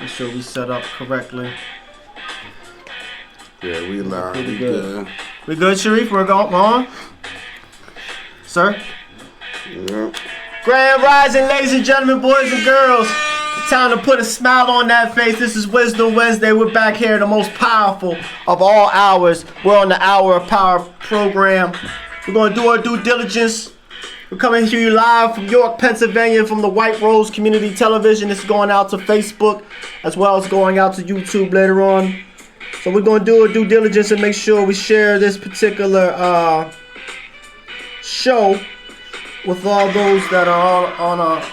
Make sure we set up correctly. Yeah, we live. We good. We good, Sharif? We're on? Sir? Yeah. Grand Rising, ladies and gentlemen, boys and girls. It's time to put a smile on that face. This is Wisdom Wednesday. We're back here, the most powerful of all hours. We're on the Hour of Power program. We're going to do our due diligence. We're coming to you live from York, Pennsylvania, from the White Rose Community Television. This is going out to Facebook, as well as going out to YouTube later on. So we're going to do our due diligence and make sure we share this particular show with all those that are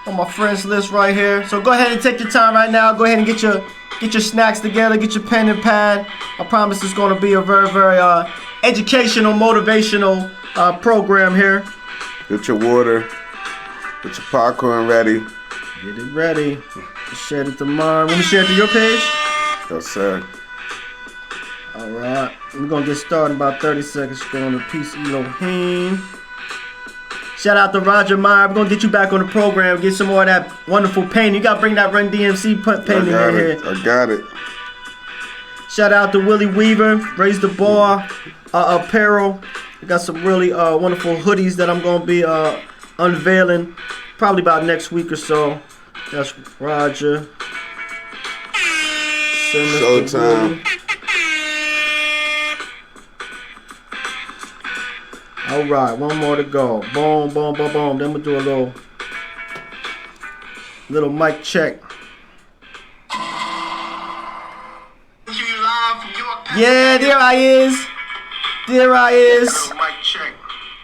on my friends list right here. So go ahead and take your time right now. Go ahead and get your snacks together. Get your pen and pad. I promise it's going to be a very, very educational, motivational program here. Get your water. Get your popcorn ready. Get it ready. Share it to mine. Want me to share it to your page? Yes, sir. All right. We're going to get started in about 30 seconds. Going to Peace Eloheem. Shout out to Roger Meyer. We're going to get you back on the program. Get some more of that wonderful painting. You got to bring that Run DMC painting in here. I got it. Shout out to Willie Weaver. Raise the Bar Apparel. We got some really wonderful hoodies that I'm going to be unveiling probably about next week or so. That's Roger. Showtime. All right, one more to go. Boom, boom, boom, boom. Then we'll do a little mic check. Yeah, there I is. There I is.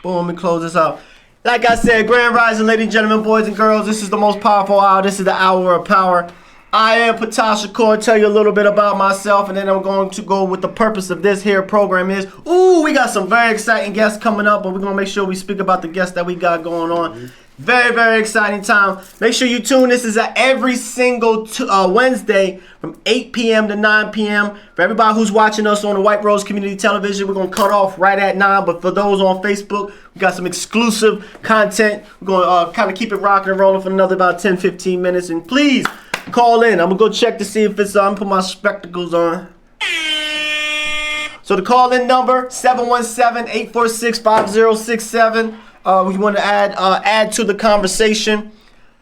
Boom, let me close this out. Like I said, Grand Rising, ladies and gentlemen, boys and girls, this is the most powerful hour. This is the Hour of Power. I am Ptah Shakur. Tell you a little bit about myself, and then I'm going to go with the purpose of this here program is. Ooh, we got some very exciting guests coming up, but we're going to make sure we speak about the guests that we got going on. Very, very exciting time. Make sure you tune. This is every single Wednesday from 8 p.m. to 9 p.m. For everybody who's watching us on the White Rose Community Television, we're going to cut off right at 9. But for those on Facebook, we got some exclusive content. We're going to kind of keep it rocking and rolling for another about 10, 15 minutes. And please call in. I'm going to go check to see if it's on. Put my spectacles on. So the call-in number, 717-846-5067. We want to add to the conversation.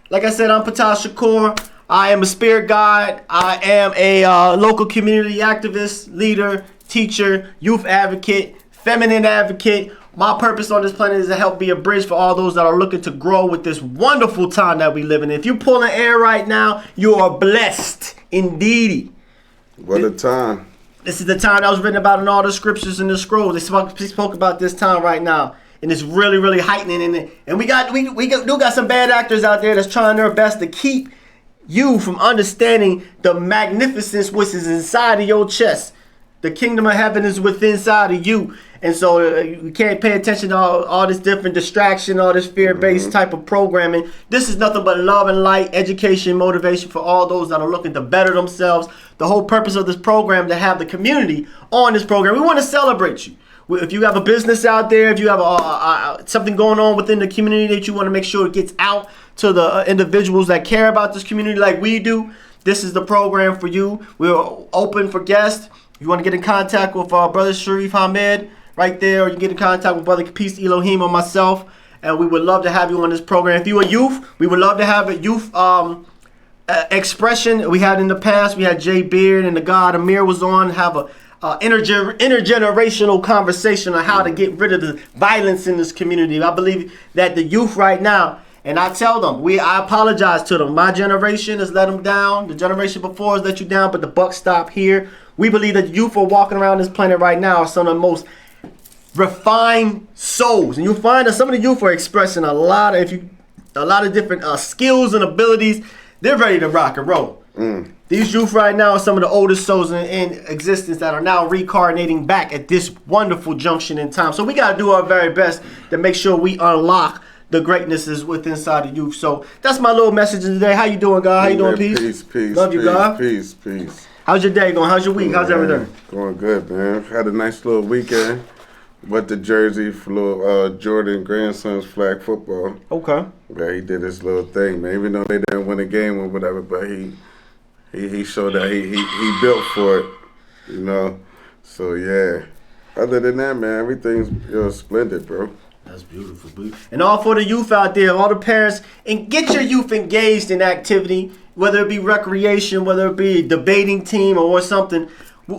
Like I said, I'm Ptah Shakur. I am a spirit guide. I am a local community activist, leader, teacher, youth advocate, feminine advocate. My purpose on this planet is to help be a bridge for all those that are looking to grow with this wonderful time that we live in. If you're pulling air right now, you are blessed indeed. What a time. This is the time that was written about in all the scriptures and the scrolls. They spoke about this time right now. And it's really, really heightening in it. And we got some bad actors out there that's trying their best to keep you from understanding the magnificence which is inside of your chest. The kingdom of heaven is within inside of you. And so you can't pay attention to all this different distraction, all this fear-based type of programming. This is nothing but love and light, education, motivation for all those that are looking to better themselves. The whole purpose of this program to have the community on this program. We want to celebrate you. If you have a business out there, if you have something going on within the community that you want to make sure it gets out to the individuals that care about this community like we do, this is the program for you. We're open for guests. If you want to get in contact with Brother Sharif Ahmed right there, or you get in contact with Brother Peace Eloheem or myself, and we would love to have you on this program. If you're a youth, we would love to have a youth expression. We had in the past, we had Jay Beard and the God Amir was on, have a intergenerational conversation on how to get rid of the violence in this community. I believe that the youth right now, and I tell them, I apologize to them. My generation has let them down. The generation before has let you down, but the buck stopped here. We believe that the youth are walking around this planet right now are some of the most refined souls. And you'll find that some of the youth are expressing a lot of different skills and abilities. They're ready to rock and roll. These youth right now are some of the oldest souls in existence that are now reincarnating back at this wonderful junction in time. So we got to do our very best to make sure we unlock the greatness is within inside the youth. So that's my little message today. How you doing, God? How you doing, Peace? Peace. Love you, God. Peace. How's your day going? How's your week? How's everything? Going good, man. Had a nice little weekend. But the jersey for little Jordan grandson's flag football. Okay. Yeah, he did his little thing, man. Even though they didn't win a game or whatever, but he showed that he built for it, you know. So yeah. Other than that, man, everything's splendid, bro. That's beautiful, bro. And all for the youth out there, all the parents, and get your youth engaged in activity, whether it be recreation, whether it be a debating team or something.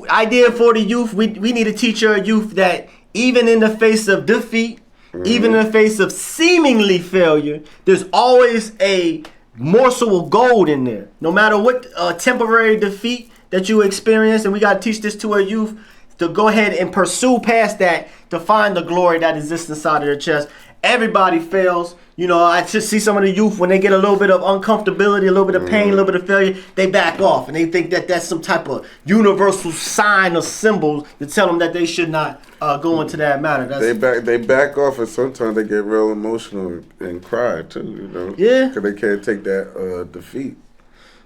Idea for the youth, we need to teach our youth that even in the face of defeat, even in the face of seemingly failure, there's always a morsel of gold in there. No matter what temporary defeat that you experience, and we got to teach this to our youth, to go ahead and pursue past that, to find the glory that exists inside of their chest. Everybody fails. You know, I just see some of the youth, when they get a little bit of uncomfortability, a little bit of pain, a little bit of failure, they back off. And they think that that's some type of universal sign or symbol to tell them that they should not go into that matter. They back off, and sometimes they get real emotional and cry, too, you know. Yeah. Because they can't take that defeat.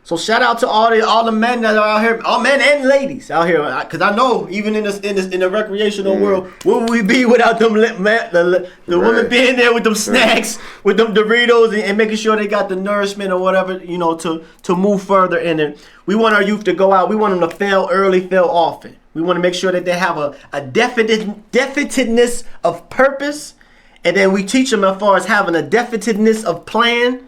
So shout out to all the men that are out here, all men and ladies out here, because I know even in the recreational world, where would we be without them the women being there with them snacks, with them Doritos, and making sure they got the nourishment or whatever, you know, to move further in it. We want our youth to go out. We want them to fail early, fail often. We want to make sure that they have a definiteness of purpose, and then we teach them as far as having a definiteness of plan.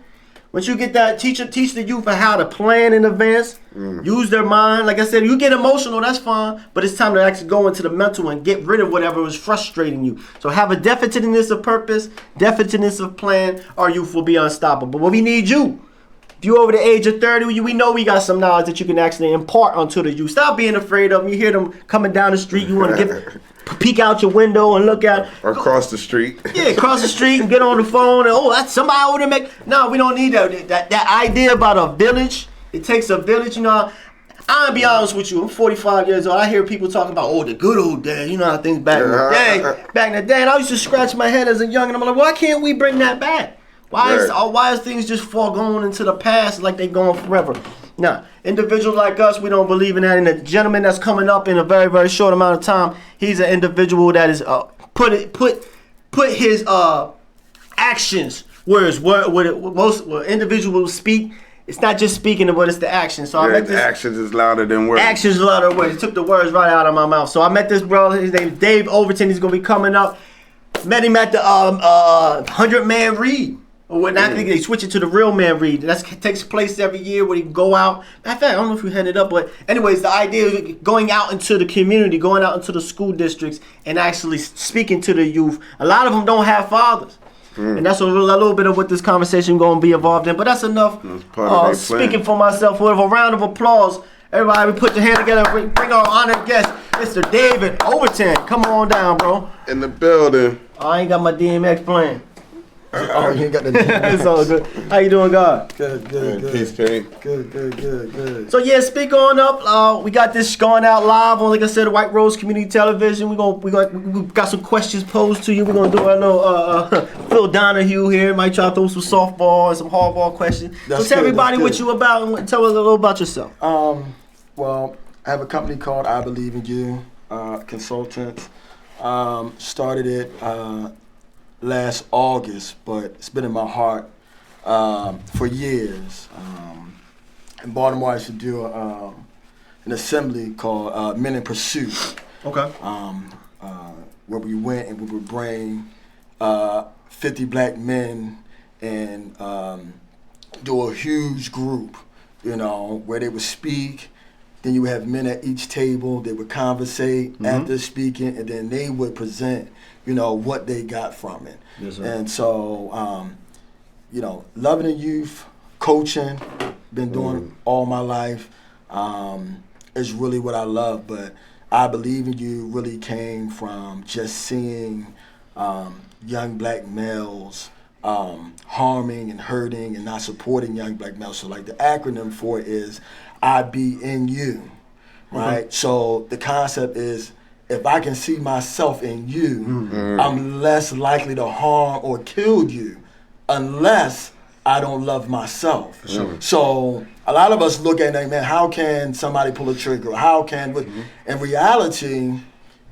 Once you get that, teach the youth how to plan in advance, use their mind. Like I said, you get emotional, that's fine, but it's time to actually go into the mental and get rid of whatever is frustrating you. So have a definiteness of purpose, definiteness of plan, our youth will be unstoppable. But we need you. If you're over the age of 30, we know we got some knowledge that you can actually impart onto the youth. Stop being afraid of them. You hear them coming down the street, you want to peek out your window and look at. Or cross the street. Yeah, cross the street and get on the phone and that's somebody over there No, we don't need that. That idea about a village. It takes a village, you know. I'll be honest with you. I'm 45 years old. I hear people talking about the good old days. You know how things back in the day. Back in the day, and I used to scratch my head as a young, and I'm like, why can't we bring that back? Why is things just foregone into the past like they going forever? Now, individuals like us, we don't believe in that. And the gentleman that's coming up in a very, very short amount of time, he's an individual that is put his actions where most individuals speak. It's not just speaking, but it's the action. So I met this. Actions is louder than words. Actions is louder than words. He took the words right out of my mouth. So I met this brother. His name is David Overton. He's gonna be coming up. Met him at the 100-man read. Or when I think they switch it to the real man read. That takes place every year where you can go out. In fact, I don't know if you headed up, but anyways, the idea is going out into the community, going out into the school districts, and actually speaking to the youth. A lot of them don't have fathers. And that's a little bit of what this conversation going to be involved in. But that's enough speaking for myself. With a round of applause, everybody, we put your hand together, bring our honored guest, Mr. David Overton. Come on down, bro. In the building. I ain't got my DMX playing. Oh, you ain't got the DMX. It's all good. How you doing, God? Good. Peace, King. Good. So yeah, speak on up. We got this going out live on, like I said, White Rose Community Television. We got some questions posed to you. We're gonna do our little Phil Donahue here. Might try to throw some softball and some hardball questions. So tell everybody what you about and tell us a little about yourself. Well, I have a company called I Believe in You Consultants. Started it last August, but it's been in my heart for years. In Baltimore, I used to do an assembly called Men in Pursuit. Okay. Where we went and we would bring 50 black men and do a huge group, you know, where they would speak. Then you would have men at each table. They would conversate after speaking, and then they would present, you know, what they got from it. Yes, sir. And so, you know, loving the youth, coaching, been doing all my life, is really what I love. But I Believe in You really came from just seeing young black males harming and hurting and not supporting young black males. So like the acronym for it is I Be in You, right? So the concept is, if I can see myself in you, I'm less likely to harm or kill you unless I don't love myself. So a lot of us look at that, man, how can somebody pull a trigger? How can, in reality,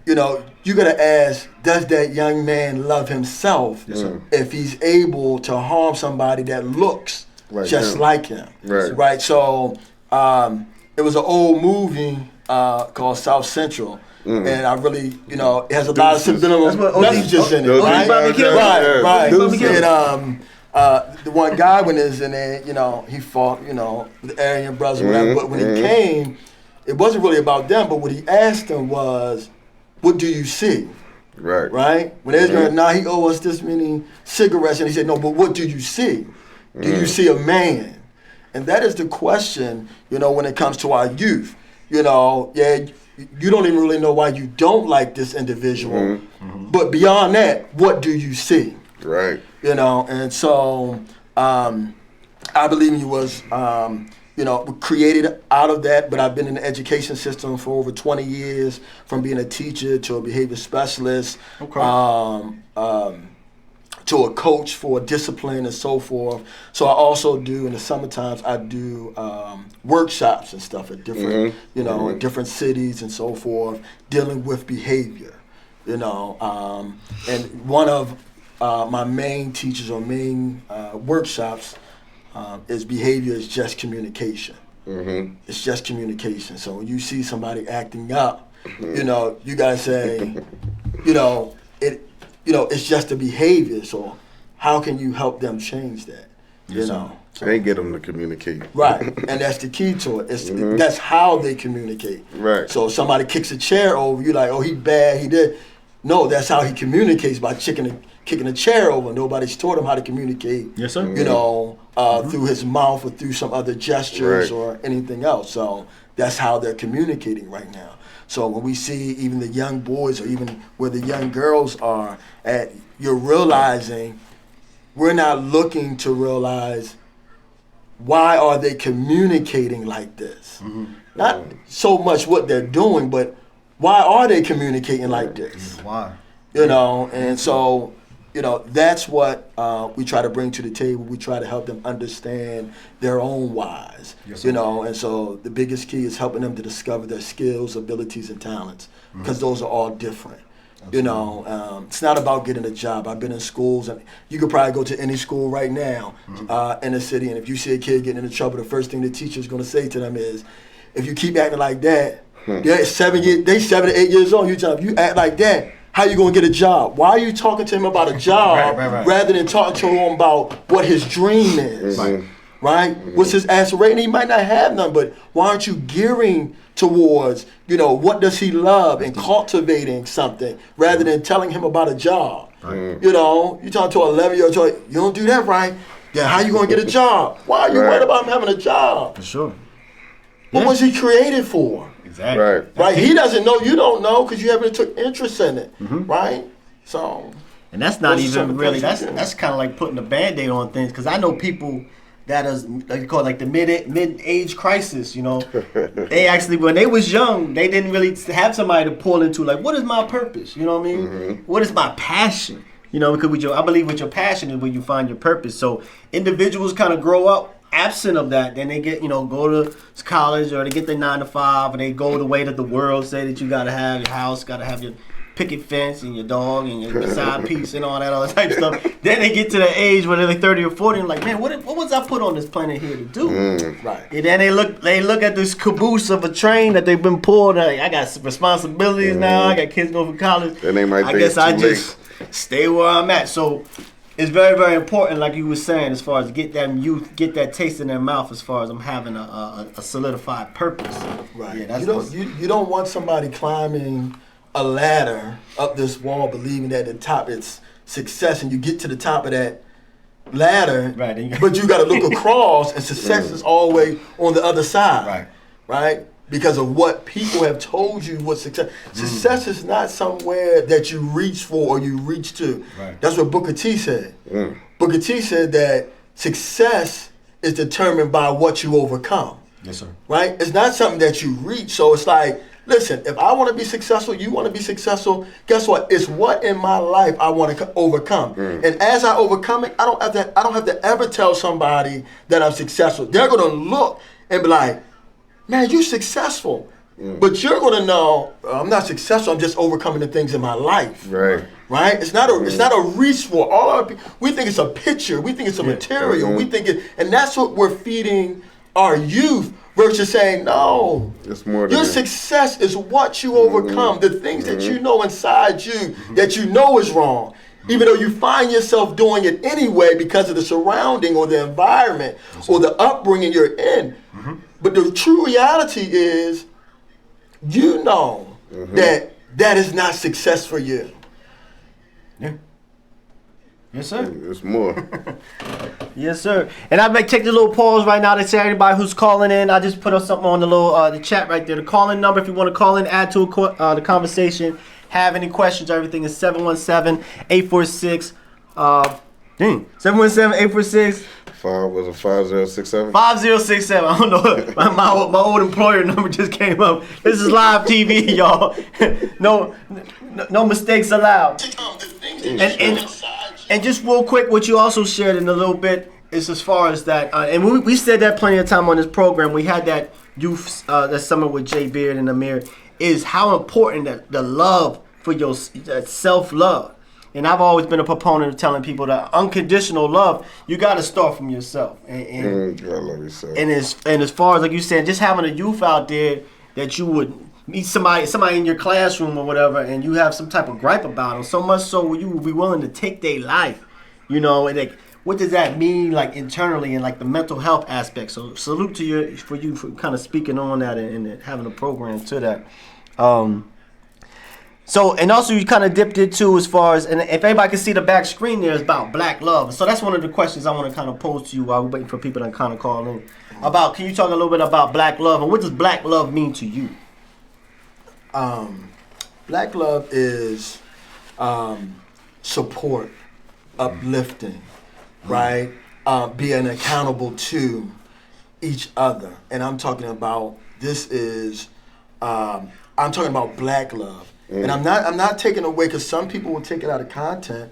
you know, you got to ask, does that young man love himself if he's able to harm somebody that looks just like him? Right. So it was an old movie called South Central. And I really, you know, it has a lot of subliminal messages in it, right? Right. And the one guy when is in there, you know, he fought, you know, the Aryan brothers, whatever. But when he came, it wasn't really about them. But what he asked them was, "What do you see?" Right. When they was going, "Nah, he owe us this many cigarettes," and he said, "No, but what do you see? Do you see a man?" And that is the question, you know, when it comes to our youth. You know, you don't even really know why you don't like this individual. But beyond that, what do you see? Right. You know, and so I believe he was, you know, created out of that. But I've been in the education system for over 20 years, from being a teacher to a behavior specialist, to a coach for discipline and so forth. So I also do, in the summertimes, I do workshops and stuff at different, you know, in different cities and so forth, dealing with behavior, you know. And one of my main teachers or main workshops is behavior is just communication. It's just communication. So when you see somebody acting up, you know, you gotta say, you know, it's just a behavior. So how can you help them change that? You know, and get them to communicate. Right, and that's the key to it. It's that's how they communicate. Right. So if somebody kicks a chair over, you're like, oh, he bad, he did. No, that's how he communicates, by kicking a chair over. Nobody's taught him how to communicate. Yes, sir. You know, through his mouth or through some other gestures or anything else. So that's how they're communicating right now. So when we see even the young boys or even where the young girls are at, you're realizing we're not looking to realize why are they communicating like this. Not so much what they're doing, but why are they communicating like this? Why? You know, and so, you know, that's what we try to bring to the table. We try to help them understand their own whys, you know, and so the biggest key is helping them to discover their skills, abilities, and talents, because those are all different. You know, it's not about getting a job. I've been in schools, and you could probably go to any school right now in the city, and if you see a kid getting into trouble, the first thing the teacher is going to say to them is, if you keep acting like that, they're 7 to 8 years old, you tell them, you act like that, how you going to get a job? Why are you talking to him about a job rather than talking to him about what his dream is? Right? What's his aspiration? He might not have none, but why aren't you gearing towards, you know, what does he love and cultivating something rather than telling him about a job? You know, you talking to an 11-year-old, you don't do that right, then how you going to get a job? Why are you worried about him having a job? For sure. What was he created for? Exactly. Right. He doesn't know, you don't know, because you haven't took interest in it. Right? So. And that's not even really, that's kind of like putting a Band-Aid on things, because I know people that is, like you call it, like the mid-age crisis, you know. They actually, when they was young, they didn't really have somebody to pull into, like, what is my purpose? You know what I mean? What is my passion? You know, because I believe with your passion is where you find your purpose. So individuals kind of grow up absent of that, then they get, you know, go to college, or they get their 9 to 5, or they go the way that the world say that you gotta have your house, gotta have your picket fence and your dog and your side piece and all that other type of stuff. Then they get to the age where they're like 30 or 40 and like, man, what was I put on this planet here to do? Right. And then they look at this caboose of a train that they've been pulled. Like, I got responsibilities now. I got kids going to college. Then they might I guess I just stay where I'm at. So it's very, very important, like you were saying, as far as get that youth, get that taste in their mouth, as far as them having a solidified purpose. Right. Yeah, you don't want somebody climbing a ladder up this wall believing that at the top it's success, and you get to the top of that ladder, but you got to look across, and success is always on the other side. Right? Because of what people have told you what success. Success is not somewhere that you reach for or you reach to. That's what Booker T said. Booker T said that success is determined by what you overcome. Yes, sir. Right? It's not something that you reach. So it's like, listen, if I want to be successful, you want to be successful, guess what? It's what in my life I want to overcome. And as I overcome it, I don't have to ever tell somebody that I'm successful. They're going to look and be like, man, you successful. But you're going to know, I'm not successful, I'm just overcoming the things in my life. Right. Right? It's not a reach for we think it's a picture, we think it's a material, we think and that's what we're feeding our youth versus saying, no, it's more than your success is what you overcome, the things that you know inside you that you know is wrong. Even though you find yourself doing it anyway because of the surrounding or the environment or the upbringing you're in. But the true reality is, you know that is not success for you. Yeah. Yes, sir. It's more. Yes, sir. And I may take the little pause right now to say everybody who's calling in. I just put up something on the little the chat right there. The calling number, if you want to call in, add to the conversation, have any questions, everything is 717-846. 717-846. 5067? 5067. I don't know. My old employer number just came up. This is live TV, y'all. No mistakes allowed. And just real quick, what you also shared in a little bit is as far as that, and we said that plenty of time on this program. We had that youth that summer with Jay Beard and Amir, is how important that the love for your self-love. And I've always been a proponent of telling people that unconditional love, you got to start from yourself. And you gotta love yourself. And as far as like you said, just having a youth out there that you would meet somebody in your classroom or whatever, and you have some type of gripe about them, so much so you would be willing to take their life, and like, what does that mean, like internally and like the mental health aspect? So salute to you for kind of speaking on that and having a program to that. So, and also you kind of dipped into as far as, and if anybody can see the back screen there, is about black love. So that's one of the questions I want to kind of pose to you while we're waiting for people to kind of call in. Can you talk a little bit about black love, and what does black love mean to you? Black love is support, uplifting, right? Being accountable to each other. And I'm talking about I'm talking about black love. And I'm not taking away, because some people will take it out of content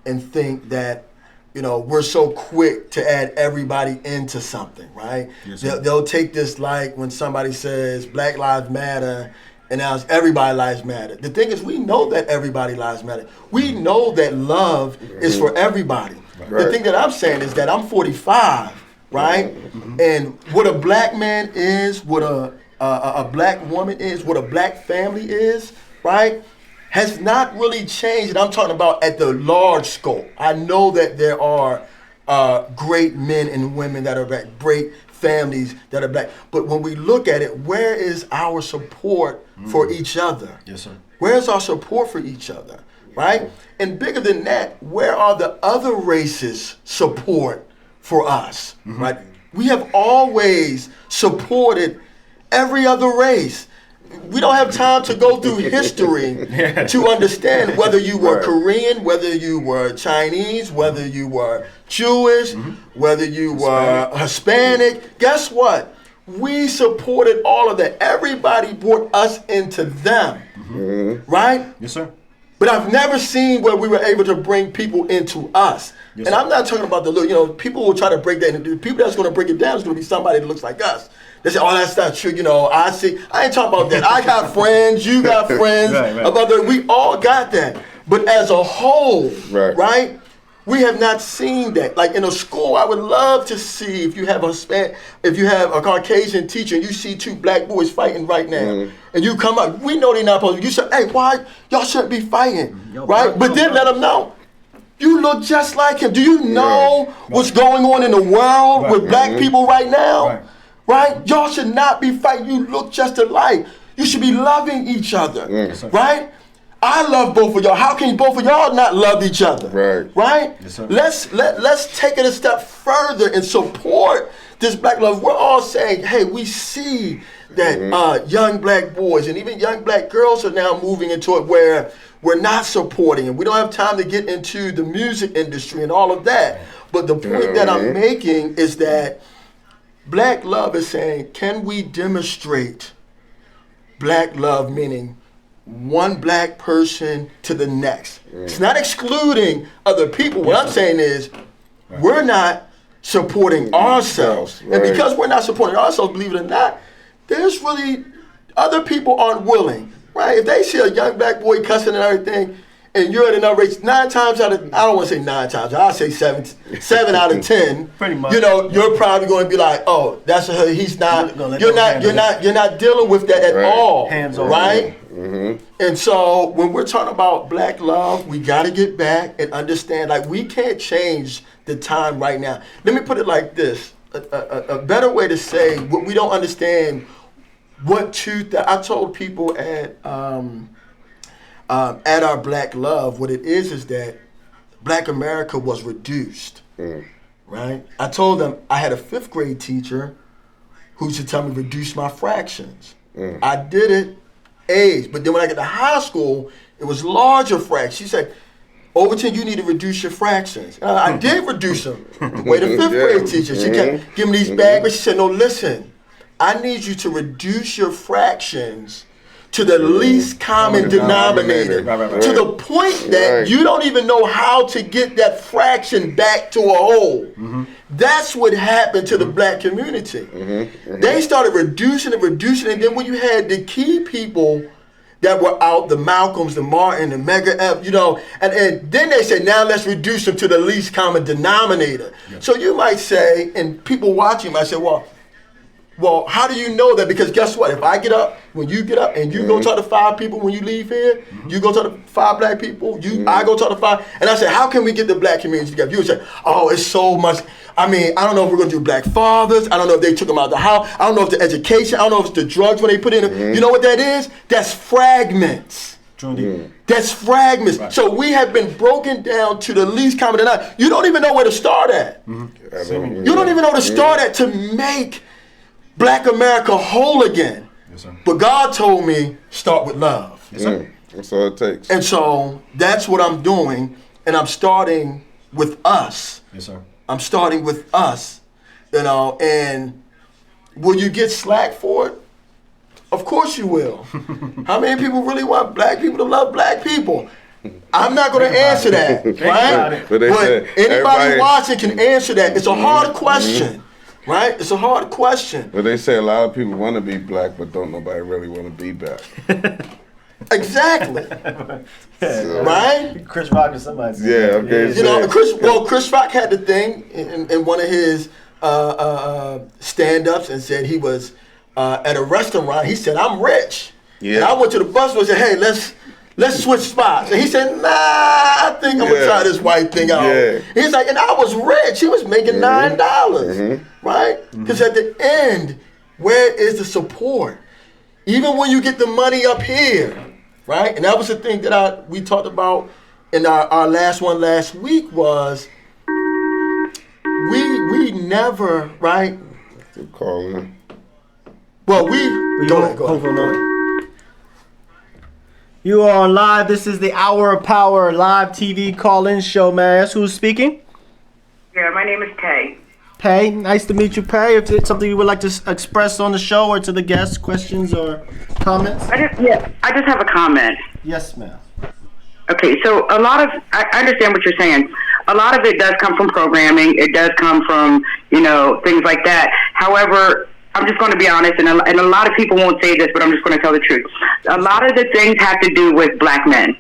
and think that, we're so quick to add everybody into something, right? Yes, they'll take this like when somebody says Black Lives Matter, and now it's everybody lives matter. The thing is, we know that everybody lives matter. We know that love is for everybody. Right. The thing that I'm saying is that I'm 45, right? And what a black man is, what a black woman is, what a black family is, right, has not really changed. And I'm talking about at the large scope. I know that there are great men and women that are black, great families that are black. But when we look at it, where is our support for each other? Yes, sir. Where's our support for each other, right? And bigger than that, where are the other races' support for us, right? We have always supported every other race. We don't have time to go through history to understand whether you were Korean, whether you were Chinese, whether you were Jewish, whether you were Hispanic. Guess what? We supported all of that. Everybody brought us into them, right? Yes, sir. But I've never seen where we were able to bring people into us. Yes, and I'm not talking about the little, people will try to break that into. People that's going to break it down is going to be somebody that looks like us. They say, oh, that's not true. I see. I ain't talking about that. I got friends. You got friends. Right. We all got that. But as a whole, right, we have not seen that. Like in a school, I would love to see if you have a Caucasian teacher and you see two black boys fighting right now, and you come up. We know they're not supposed to. You say, hey, why y'all shouldn't be fighting, right? But then let them know. You look just like him. Do you know what's going on in the world with black people right now? Right? Y'all should not be fighting. You look just alike. You should be loving each other. Right? I love both of y'all. How can both of y'all not love each other? Right? Yes, let's take it a step further and support this black love. We're all saying, hey, we see that young black boys and even young black girls are now moving into it where we're not supporting them. We don't have time to get into the music industry and all of that. But the point that I'm making is that black love is saying, can we demonstrate black love, meaning one black person to the next? It's not excluding other people. What I'm saying is we're not supporting ourselves. And because we're not supporting ourselves, believe it or not, there's other people aren't willing, right? If they see a young black boy cussing and everything, and you're at another race, 9 times out of, I don't want to say 9 times, I'll say 7 out of 10. Pretty much. You know, you're probably going to be like, oh, that's he's not. You're not dealing with that at all, hands on, right? And so when we're talking about black love, we got to get back and understand, like, we can't change the time right now. Let me put it like this: a better way to say what we don't understand. I told people at our Black Love, what it is that Black America was reduced, right? I told them I had a 5th grade teacher who used to tell me reduce my fractions. I did it A's, but then when I got to high school, it was larger fractions. She said, Overton, you need to reduce your fractions. And I did reduce them. The way the 5th grade teacher, she kept giving me these bags, but she said, no, listen, I need you to reduce your fractions to the least common denominator, to the point that you don't even know how to get that fraction back to a whole. That's what happened to the black community. They started reducing, and then when you had the key people that were out, the Malcolms, the Martin, the Mega F, you know, and then they said, now let's reduce them to the least common denominator. So you might say, and people watching might say, well, how do you know that? Because guess what? If I get up, when you get up, and you go talk to 5 people when you leave here, you go talk to 5 black people, I go talk to 5, and I say, how can we get the black community together? You would say, oh, it's so much. I mean, I don't know if we're going to do black fathers. I don't know if they took them out of the house. I don't know if the education. I don't know if it's the drugs when they put in it. You know what that is? That's fragments. That's fragments. Right. So we have been broken down to the least common denominator. You don't even know where to start at. You don't even know where to start at to make Black America whole again. Yes, sir. But God told me, start with love. Yes, sir. That's all it takes. And so that's what I'm doing, and I'm starting with us. Yes, sir. I'm starting with us, you know, and will you get slack for it? Of course you will. How many people really want black people to love black people? I'm not going to answer that, right? But anybody watching can answer that. It's a hard question. Right? It's a hard question. But they say a lot of people want to be black, but don't nobody really want to be black. Exactly. Right? Chris Rock or somebody. Yeah, okay. You know, Chris Rock had the thing in one of his stand-ups and said he was at a restaurant. He said, I'm rich. Yeah. And I went to the bus and said, hey, let's switch spots. And he said, nah, I think I'm going to try this white thing out. Yeah. He's like, and I was rich. He was making $9, right? Because at the end, where is the support? Even when you get the money up here, right? And that was the thing that we talked about in our last one last week was we never, right? Calling. Well, go ahead. You are on live. This is the Hour of Power live TV call-in show, man. Who's speaking? Yeah, my name is Pay. Pay, nice to meet you, Pay. If it's something you would like to express on the show or to the guests, questions or comments? I just have a comment. Yes, ma'am. Okay, so I understand what you're saying. A lot of it does come from programming. It does come from, things like that. However, I'm just going to be honest, and a lot of people won't say this, but I'm just going to tell the truth. A lot of the things have to do with black men. Okay.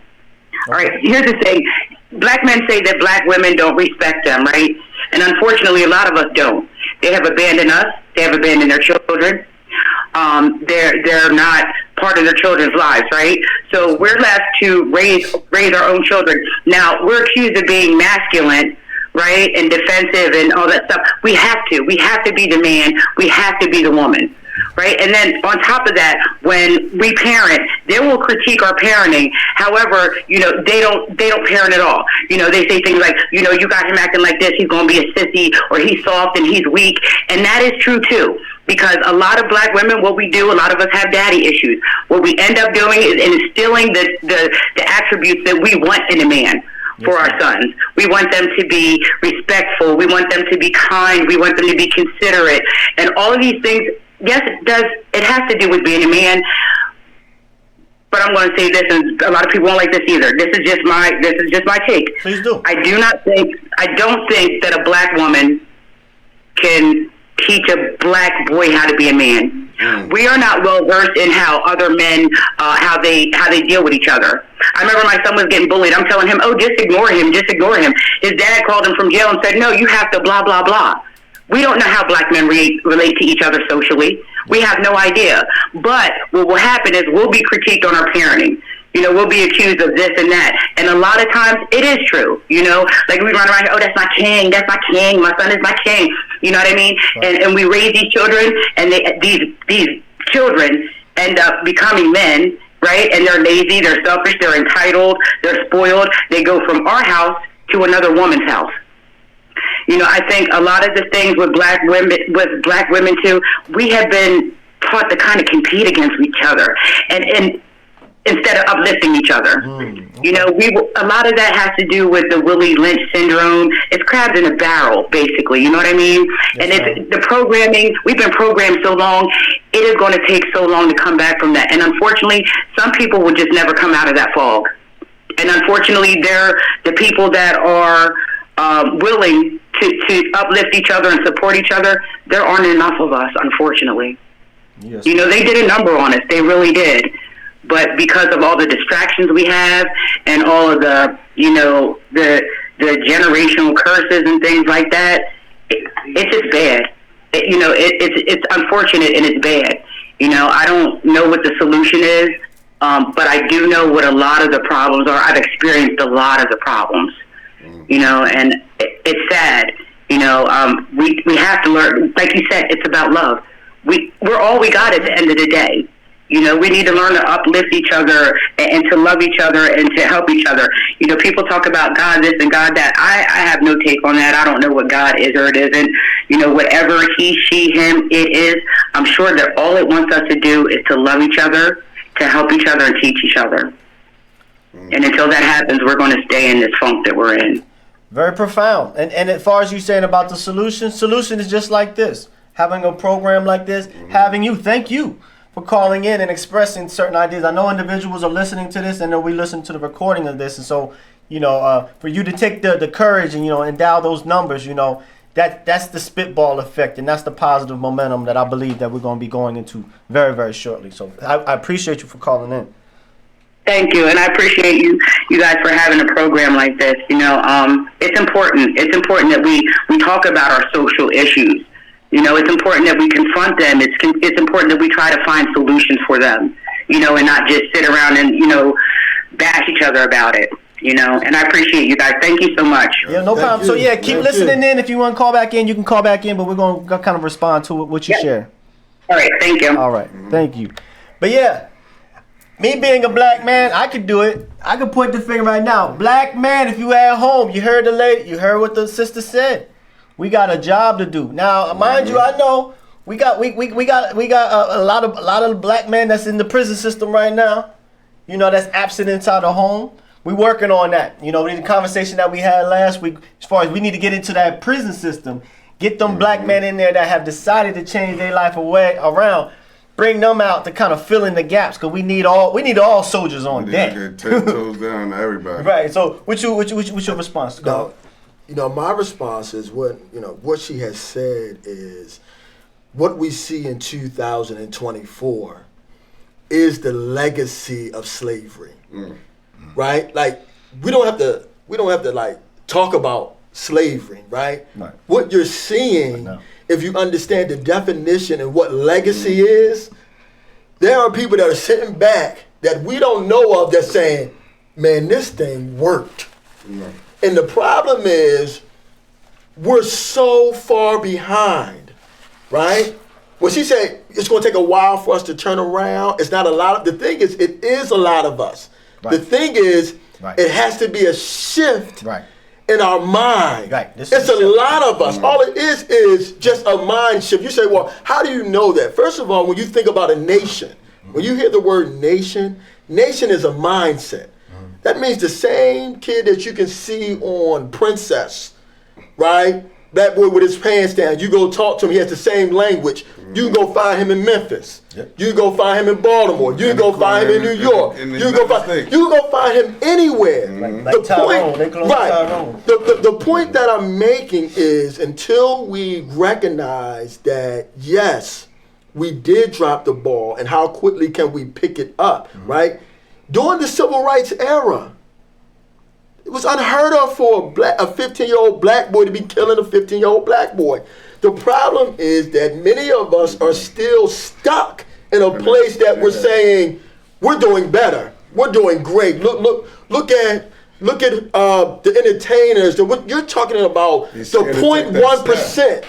All right, here's the thing. Black men say that black women don't respect them, right? And unfortunately, a lot of us don't. They have abandoned us. They have abandoned their children. They're not part of their children's lives, right? So we're left to raise our own children. Now, we're accused of being masculine, right, and defensive and all that stuff. We have to be the man. We have to be the woman, right? And then on top of that, when we parent, they will critique our parenting. However, they don't parent at all. They say things like, you got him acting like this, he's going to be a sissy, or he's soft and he's weak. And that is true too. Because a lot of black women, what we do, a lot of us have daddy issues. What we end up doing is instilling the attributes that we want in a man. For our sons. We want them to be respectful. We want them to be kind. We want them to be considerate. And all of these things, yes, it has to do with being a man. But I'm going to say this, and a lot of people won't like this either. This is just my take. Please do. I don't think that a black woman can teach a black boy how to be a man. We are not well versed in how other men, how they deal with each other. I remember my son was getting bullied. I'm telling him, oh, just ignore him, just ignore him. His dad called him from jail and said, no, you have to blah, blah, blah. We don't know how black men relate to each other socially. We have no idea. But what will happen is we'll be critiqued on our parenting. You know, we'll be accused of this and that. And a lot of times it is true, you know. Like we run around here, oh, that's my king, my son is my king. You know what I mean? Right. And we raise these children, and these children end up becoming men, right? And they're lazy, they're selfish, they're entitled, they're spoiled. They go from our house to another woman's house. You know, I think a lot of the things with black women too, we have been taught to kind of compete against each other, and instead of uplifting each other. Okay. You know, a lot of that has to do with the Willie Lynch syndrome. It's crabs in a barrel, basically. You know what I mean? Yes, and it's the programming. We've been programmed so long. It is going to take so long to come back from that. And unfortunately, some people will just never come out of that fog. And unfortunately, they're the people that are willing to uplift each other and support each other. There aren't enough of us, unfortunately. Yes. You know, they did a number on us. They really did. But because of all the distractions we have and all of the, you know, the generational curses and things like that, it's just bad. It's unfortunate and it's bad. You know, I don't know what the solution is, but I do know what a lot of the problems are. I've experienced a lot of the problems, you know, and it's sad. You know, we have to learn. Like you said, it's about love. We're all we got at the end of the day. You know, we need to learn to uplift each other and to love each other and to help each other. You know, people talk about God this and God that. I have no take on that. I don't know what God is or it isn't. You know, whatever he, she, him, it is, I'm sure that all it wants us to do is to love each other, to help each other and teach each other. And until that happens, we're going to stay in this funk that we're in. Very profound. And as far as you saying about the solution is just like this. Having a program like this, having you, thank you for calling in and expressing certain ideas. I know individuals are listening to this, and we listen to the recording of this, and so, you know, for you to take the courage and, you know, endow those numbers, you know, that's the spitball effect, and that's the positive momentum that I believe that we're going to be going into very, very shortly. So I appreciate you for calling in. Thank you, and I appreciate you guys for having a program like this. You know, it's important. It's important that we talk about our social issues. You know, it's important that we confront them. It's important that we try to find solutions for them, you know, and not just sit around and, you know, bash each other about it, you know. And I appreciate you guys. Thank you so much. Yeah, no problem. So, yeah, keep listening in. If you want to call back in, you can call back in, but we're going to kind of respond to what you share. All right, thank you. All right, thank you. But, yeah, me being a black man, I could do it. I could point the finger right now. Black man, if you at home, you heard the lady, you heard what the sister said. We got a job to do. Now, mind you, I know we got a lot of black men that's in the prison system right now. You know, that's absent inside the home. We working on that. You know, the conversation that we had last week, as far as we need to get into that prison system, get them black men in there that have decided to change their life around. Bring them out to kind of fill in the gaps, because we need all soldiers on deck. Get 10 toes down to everybody. Right. So, what's your response? No. You know, my response is what she has said is what we see in 2024 is the legacy of slavery, right? Like we don't have to like talk about slavery, right? What you're seeing, if you understand the definition and what legacy is, there are people that are sitting back that we don't know of that's saying, man, this thing worked. And the problem is, we're so far behind, right? When she said it's going to take a while for us to turn around, it's not a lot of, the thing is, it is a lot of us. Right. The thing is, it has to be a shift in our mind. Right. It's a lot of us. All it is just a mind shift. You say, well, how do you know that? First of all, when you think about a nation, when you hear the word nation is a mindset. That means the same kid that you can see on Princess, right? That boy with his pants down. You go talk to him, he has the same language. You can go find him in Memphis. Yep. You can go find him in Baltimore. You can go find him in New York. You can go find him anywhere. Like Tyrone. They call him Tyrone. The point that I'm making is until we recognize that, yes, we did drop the ball and how quickly can we pick it up, right? During the civil rights era, it was unheard of for a 15-year-old black boy to be killing a 15-year-old black boy. The problem is that many of us are still stuck in a place that we're saying, we're doing better, we're doing great. Look at the entertainers. You're talking about the 0.1%.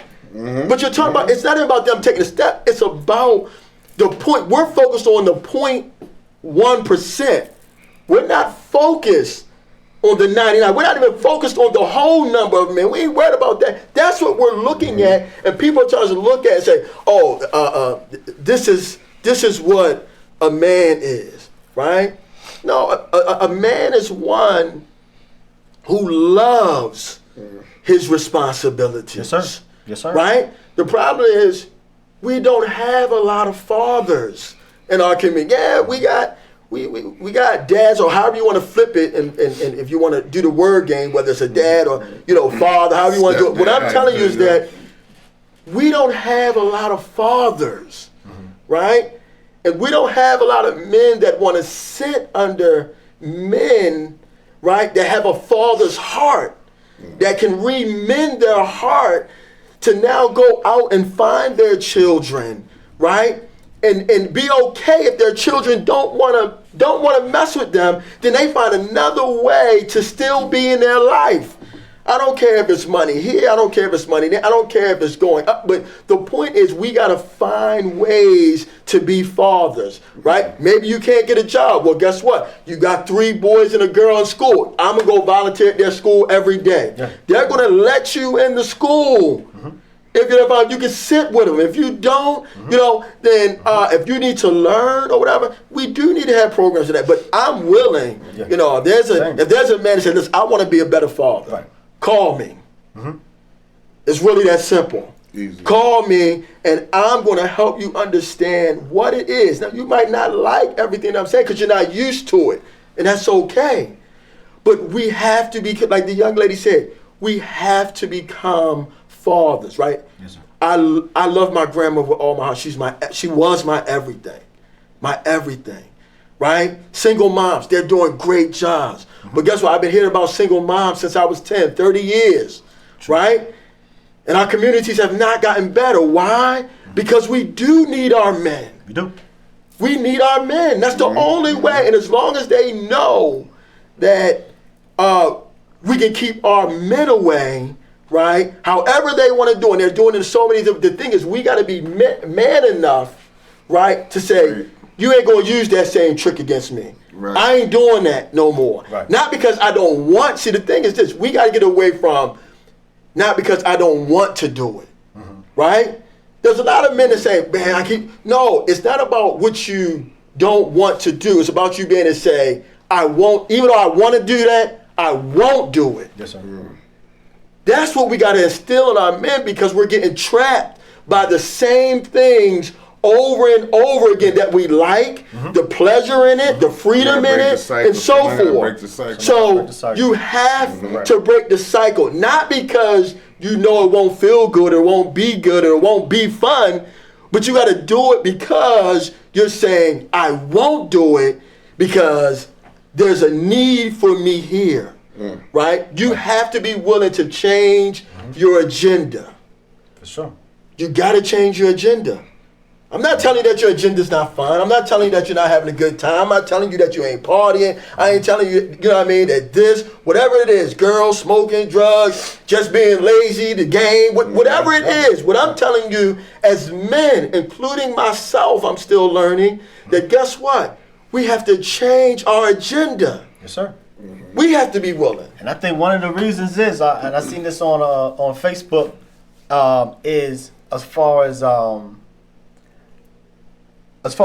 But you're talking about, it's not even about them taking a step. It's about the point. We're focused on the 0.1%. We're not focused on the 99. We're not even focused on the whole number of men. We ain't worried about that. That's what we're looking at. And people are trying to look at and say, this is what a man is, right? No, a man is one who loves his responsibilities. Yes, sir. Yes, sir. Right? The problem is we don't have a lot of fathers in our community. Yeah, we got dads, or however you want to flip it, and if you want to do the word game, whether it's a dad or father, however you want to do it. What I'm telling you is that we don't have a lot of fathers, right? And we don't have a lot of men that want to sit under men, right, that have a father's heart, that can remend their heart to now go out and find their children, right? And be okay if their children don't want to mess with them, then they find another way to still be in their life. I don't care if it's money here, I don't care if it's money there, I don't care if it's going up, but the point is we got to find ways to be fathers, right? Maybe you can't get a job. Well, guess what? You got 3 boys and a girl in school. I'm going to go volunteer at their school every day. Yeah. They're going to let you in the school. If you can sit with them. If you don't, then if you need to learn or whatever, we do need to have programs for that. But I'm willing, if there's a man that says, listen, I want to be a better father. Right. Call me. It's really that simple. Easy. Call me, and I'm going to help you understand what it is. Now, you might not like everything I'm saying because you're not used to it, and that's okay. But we have to be, like the young lady said, we have to become fathers, right? Yes, sir. I love my grandma with all my heart. She was my everything, right? Single moms, they're doing great jobs. But guess what? I've been hearing about single moms since I was 10, 30 years, right? And our communities have not gotten better. Why? Because we do need our men. We do. We need our men. That's the only way. And as long as they know that we can keep our men away, right? However they want to do it, and they're doing it in so many different. The thing is, we got to be man enough, right, to say, you ain't going to use that same trick against me. Right. I ain't doing that no more. Right. Not because I don't want. See, the thing is this: we got to get away from not because I don't want to do it, right? There's a lot of men that say, man, no, it's not about what you don't want to do. It's about you being able to say, I won't, even though I want to do that, I won't do it. Yes, sir. That's what we got to instill in our men, because we're getting trapped by the same things over and over again that we like, the pleasure in it, the freedom in it, and so forth. So you have to break the cycle, not because you know it won't feel good or it won't be good or it won't be fun, but you got to do it because you're saying, I won't do it because there's a need for me here, right? You have to be willing to change your agenda. For sure. You got to change your agenda. I'm not telling you that your agenda's not fun. I'm not telling you that you're not having a good time. I'm not telling you that you ain't partying. I ain't telling you, you know what I mean, that this, whatever it is, girls, smoking, drugs, just being lazy, the game, whatever it is. What I'm telling you as men, including myself, I'm still learning, that guess what? We have to change our agenda. Yes, sir. We have to be willing. And I think one of the reasons is, and I seen this on Facebook, is as far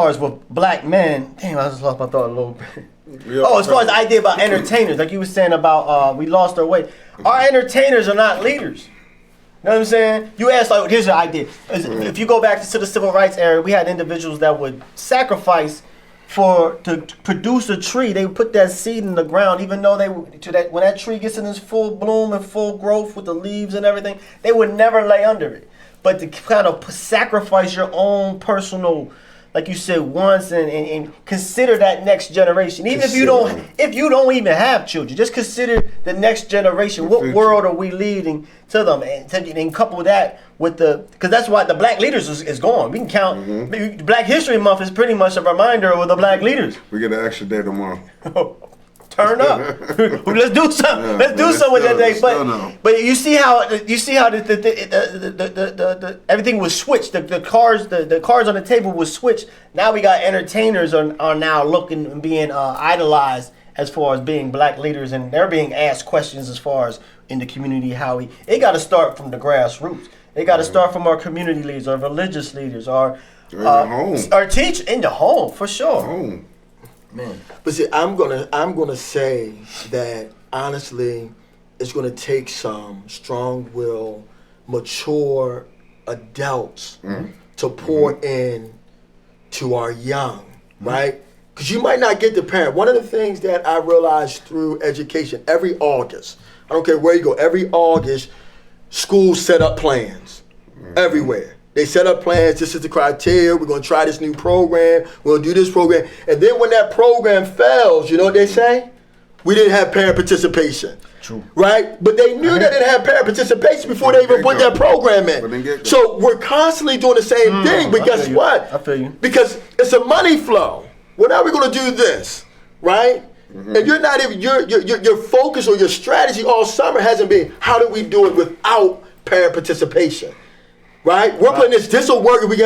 as with black men, damn, I just lost my thought a little bit. As far as the idea about entertainers, like you were saying about we lost our way. Our entertainers are not leaders. You know what I'm saying? You asked, like, here's the idea. If you go back to the civil rights era, we had individuals that would sacrifice to produce a tree. They would put that seed in the ground, even though when that tree gets in its full bloom and full growth with the leaves and everything, they would never lay under it. but to kind of sacrifice your own personal, like you said, wants and consider that next generation. Even if you don't even have children, just consider the next generation. What world are we leading to them? And couple that with because that's why the Black leaders is gone. We can count. Black History Month is pretty much a reminder of the Black leaders. We get an extra day tomorrow. Turn up. Let's do something. Yeah, let's do something with that day. But you see how the everything was switched. The cards on the table was switched. Now we got entertainers are now looking and being idolized as far as being Black leaders, and they're being asked questions as far as in the community it got to start from the grassroots. It got to start from our community leaders, our religious leaders, our teachers in the home for sure. Home. Man, but see, I'm gonna say that honestly, it's gonna take some strong-willed, mature adults to pour in to our young, right? Because you might not get the parent. One of the things that I realized through education, every August, I don't care where you go, every August, schools set up plans everywhere. They set up plans, this is the criteria, we're going to try this new program, we're going to do this program. And then when that program fails, you know what they say? We didn't have parent participation. True. Right? But they knew they didn't have parent participation before they even put that program in. So we're constantly doing the same thing, but guess what? I feel you. Because it's a money flow. Well, now we're going to do this, right? And you're not even, your focus or your strategy all summer hasn't been, how do we do it without parent participation? Right? We're putting this will work. We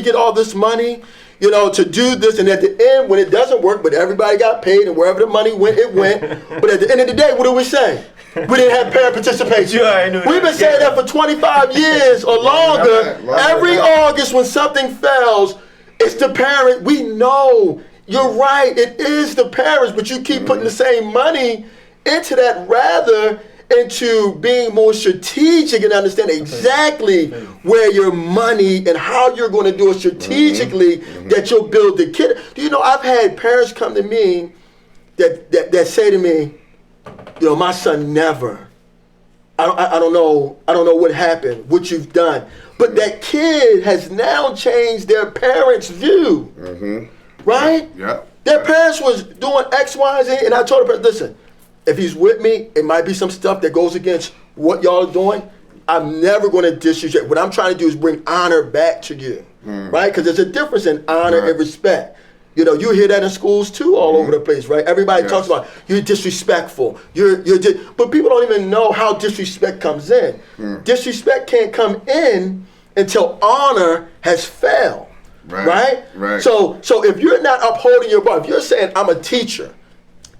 get all this money, to do this. And at the end, when it doesn't work, but everybody got paid and wherever the money went, it went. But at the end of the day, what do we say? We didn't have parent participation. We've been saying that for 25 years or longer. Every August when something fails, it's the parent. We know. You're right. It is the parents, but you keep putting the same money into that rather into being more strategic and understanding exactly where your money and how you're going to do it strategically that you'll build the kid. Do you know, I've had parents come to me that say to me, my son never, I don't know what happened, what you've done. But that kid has now changed their parents' view, right? Yeah. Their parents was doing X, Y, and Z, and I told them, listen, if he's with me, it might be some stuff that goes against what y'all are doing. I'm never going to disrespect. What I'm trying to do is bring honor back to you, right? Because there's a difference in honor and respect. You hear that in schools too, all over the place, right? Everybody talks about you're disrespectful. But people don't even know how disrespect comes in. Disrespect can't come in until honor has failed, right? So if you're not upholding your bar, if you're saying I'm a teacher,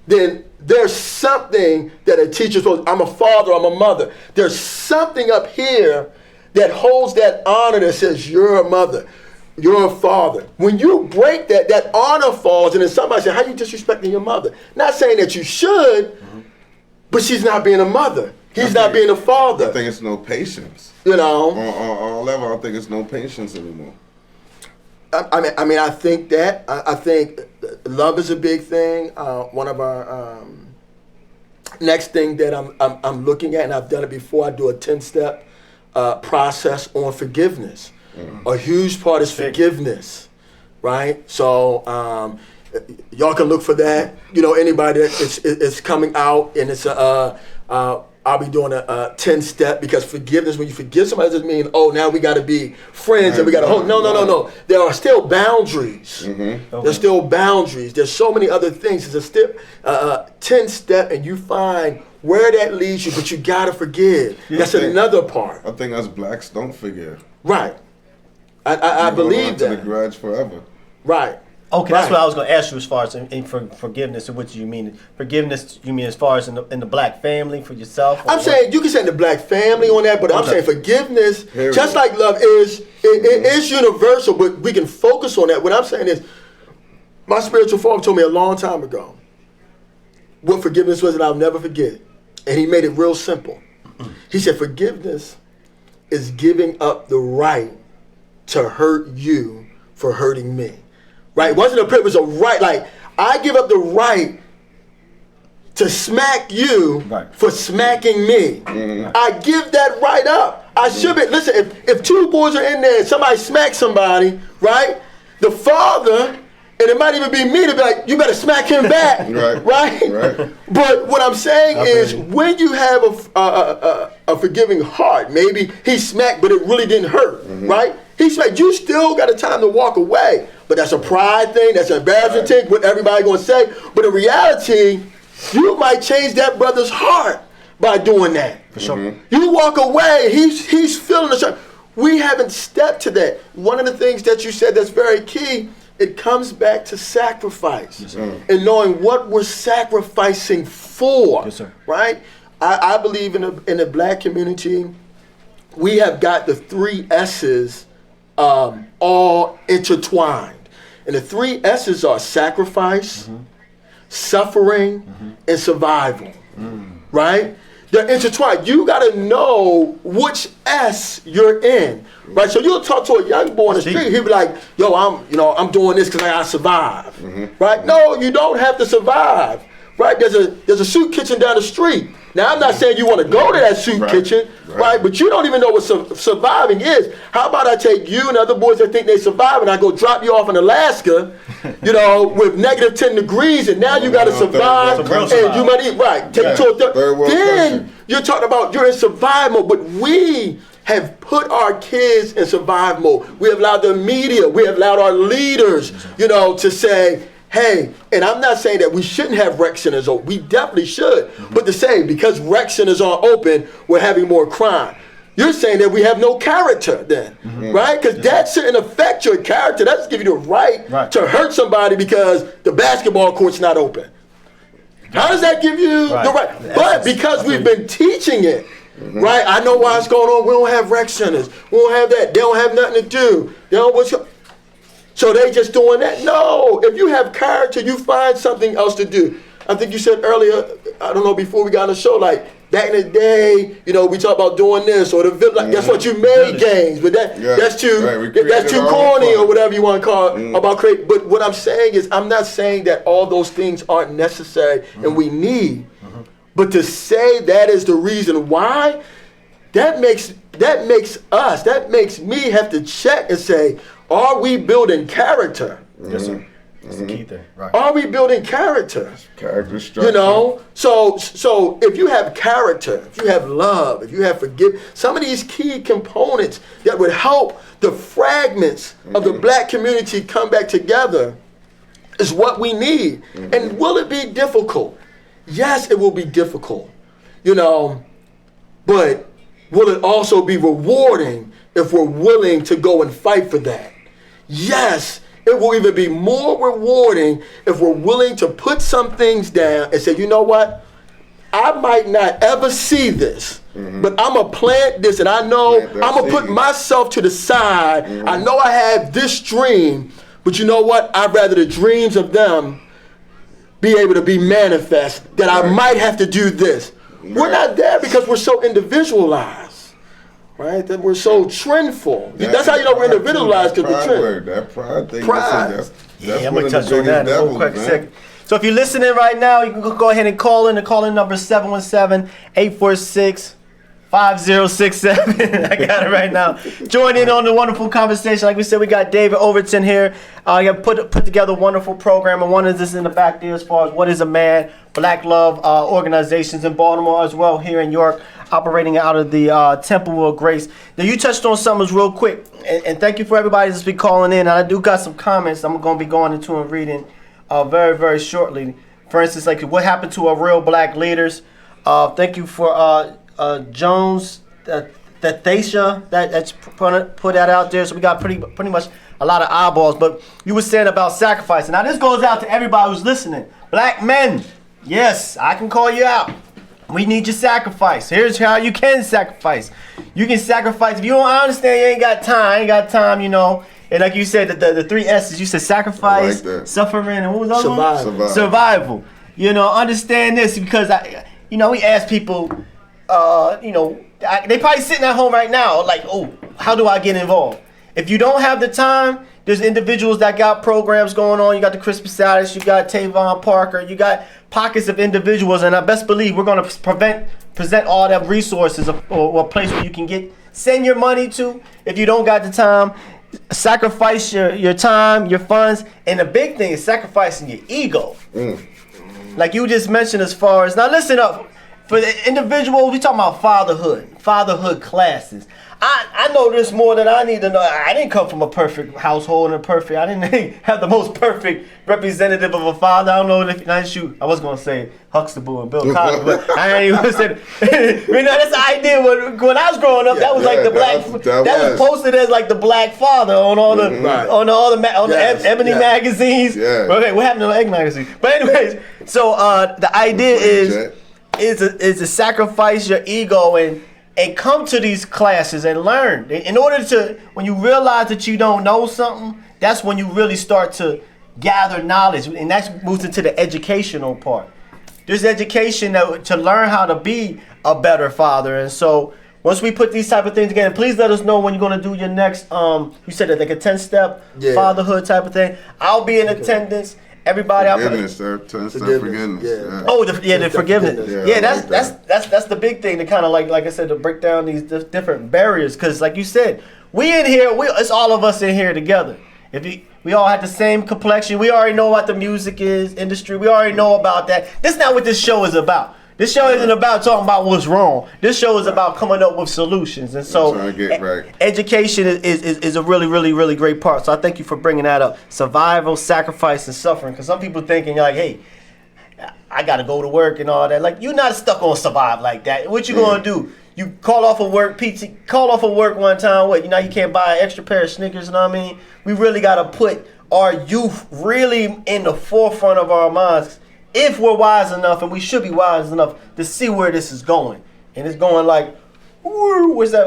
then there's something that a teacher's supposed to, I'm a father, I'm a mother. There's something up here that holds that honor that says you're a mother, you're a father. When you break that honor falls, and then somebody says, how you disrespecting your mother? Not saying that you should, but she's not being a mother. He's not being a father. I think it's no patience. On all level, I think it's no patience anymore. I think that. I think love is a big thing. One of our next thing that I'm looking at, and I've done it before, I do a 10-step process on forgiveness. A huge part is forgiveness, right? So y'all can look for that. Anybody that it's coming out, and it's I'll be doing a 10-step, because forgiveness, when you forgive somebody, doesn't mean, now we got to be friends and we got to hold. No. There are still boundaries. There's still boundaries. There's so many other things. It's a step, 10-step, and you find where that leads you, but you got to forgive. That's another part. I think us blacks don't forgive. Right. I believe that. To the grudge forever. Right. Okay, that's what I was going to ask you as far as in forgiveness. And what do you mean? Forgiveness, you mean as far as in the black family for yourself? I'm saying you can say the black family on that, but I'm saying forgiveness, just like love is, it is universal, but we can focus on that. What I'm saying is, my spiritual father told me a long time ago what forgiveness was, and I'll never forget. And he made it real simple. He said, forgiveness is giving up the right to hurt you for hurting me. Right? It wasn't a privilege, it was a right. Like, I give up the right to smack you for smacking me. I give that right up. I should be. Listen, if two boys are in there and somebody smacks somebody, right? The father, and it might even be me to be like, you better smack him back, right? But what I'm saying is, when you have a forgiving heart, maybe he smacked, but it really didn't hurt, right? He smacked. You still got a time to walk away, but that's a pride thing. That's an embarrassing thing. What everybody gonna say? But in reality, you might change that brother's heart by doing that. For sure. You walk away. He's feeling the shock. We haven't stepped to that. One of the things that you said that's very key. It comes back to sacrifice and knowing what we're sacrificing for, right? I believe in the black community, we have got the 3 S's all intertwined. And the 3 S's are sacrifice, suffering, and survival, right? They're intertwined. You got to know which S you're in, right? So you'll talk to a young boy on the street. He'll be like, "Yo, I'm doing this because I gotta survive," right? No, you don't have to survive, right? There's a soup kitchen down the street. Now, I'm not saying you want to go to that soup kitchen, right? But you don't even know what surviving is. How about I take you and other boys that think they survive, and I go drop you off in Alaska, with negative 10 degrees, and now you got to survive, and you might eat, take you to a third world country. You're talking about you're in survival mode, but we have put our kids in survival mode. We have allowed the media, we have allowed our leaders, to say, hey, and I'm not saying that we shouldn't have rec centers open. We definitely should. But to say because rec centers aren't open, we're having more crime. You're saying that we have no character then, right? Because that shouldn't affect your character. That's give you the right to hurt somebody because the basketball court's not open. How does that give you the right? But because we've been teaching it, right? I know why it's going on. We don't have rec centers. We don't have that. They don't have nothing to do. They don't. So they just doing that? No. If you have character, you find something else to do. I think you said earlier, I don't know, before we got on the show, like back in the day, we talk about doing this or the like, guess what? You made games, but that's too corny or whatever you want to call it about create. But what I'm saying is, I'm not saying that all those things aren't necessary and we need, but to say that is the reason why, that makes me have to check and say, are we building character? Yes, sir. That's the key thing. Right. Are we building character? Character structure. So if you have character, if you have love, if you have forgiveness, some of these key components that would help the fragments of the black community come back together is what we need. And will it be difficult? Yes, it will be difficult. But will it also be rewarding if we're willing to go and fight for that? Yes, it will even be more rewarding if we're willing to put some things down and say, you know what? I might not ever see this, but I'm going to plant this, and I know I'm going to put myself to the side. I know I have this dream, but you know what? I'd rather the dreams of them be able to be manifest, that I might have to do this. We're not there because we're so individualized. Right, that we're so trendful. That's how you know we're individualized, because we're trend. That pride thing. Pride. That's I'm gonna touch on that in a quick second. So if you're listening right now, you can go ahead and call in. The call-in number is 717-846-5067. I got it right now. Join in on the wonderful conversation. Like we said, we got David Overton here. You put together a wonderful program, and one is this in the back there as far as what is a man, Black Love organizations in Baltimore as well, here in York, operating out of the Temple of Grace. Now, you touched on something real quick, and thank you for everybody that's been calling in. I do got some comments I'm going to be going into and reading very, very shortly. For instance, like what happened to our real black leaders. Thank you for Jones, Thathacia, that's put that out there. So we got pretty much a lot of eyeballs. But you were saying about sacrificing. Now, this goes out to everybody who's listening. Black men, yes, I can call you out. We need your sacrifice. Here's how you can sacrifice. You can sacrifice. If you don't understand, you ain't got time, And like you said, the 3 S's, you said sacrifice, suffering, and what was the other one? Survival. Understand this because, we ask people, they probably sitting at home right now like, oh, how do I get involved? If you don't have the time, there's individuals that got programs going on. You got the Chris Posadas, you got Tavon Parker, you got pockets of individuals, and I best believe we're going to present all them resources or a place where you can get send your money to if you don't got the time. Sacrifice your time, your funds, and the big thing is sacrificing your ego. Like you just mentioned, as far as now, listen up. For the individual, we talking about fatherhood classes. I know this more than I need to know. I didn't come from a perfect household and I didn't have the most perfect representative of a father. I don't know if I was gonna say Huxtable and Bill Cosby, but I ain't even said. That's the idea. When I was growing up, that was like the black. That was posted as like the black father on all the the Ebony magazines. Yeah. Okay, what happened to the Egg magazine? But anyways, so the idea is to sacrifice your ego and come to these classes and learn. In order to, when you realize that you don't know something, that's when you really start to gather knowledge. And that moves into the educational part. There's education to learn how to be a better father. And so once we put these type of things together, please let us know when you're going to do your next, you said like a 10-step fatherhood type of thing. I'll be in attendance. Everybody forgiveness, sir. 10-step forgiveness. Yeah. Oh, the forgiveness. Yeah, that's the big thing to kind of like I said, to break down these different barriers. Because like you said, we in here, it's all of us in here together. We all have the same complexion. We already know what the music industry. We already know about that. That's not what this show is about. This show isn't about talking about what's wrong. This show is about coming up with solutions. And so education is a really, really, really great part. So I thank you for bringing that up. Survival, sacrifice, and suffering. Because some people thinking like, hey, I got to go to work and all that. Like, you're not stuck on survive like that. What you going to do? You call off of work, call off of work one time, what? You can't buy an extra pair of Snickers, you know what I mean? We really got to put our youth really in the forefront of our minds. If we're wise enough, and we should be wise enough to see where this is going, and it's going like, what's that?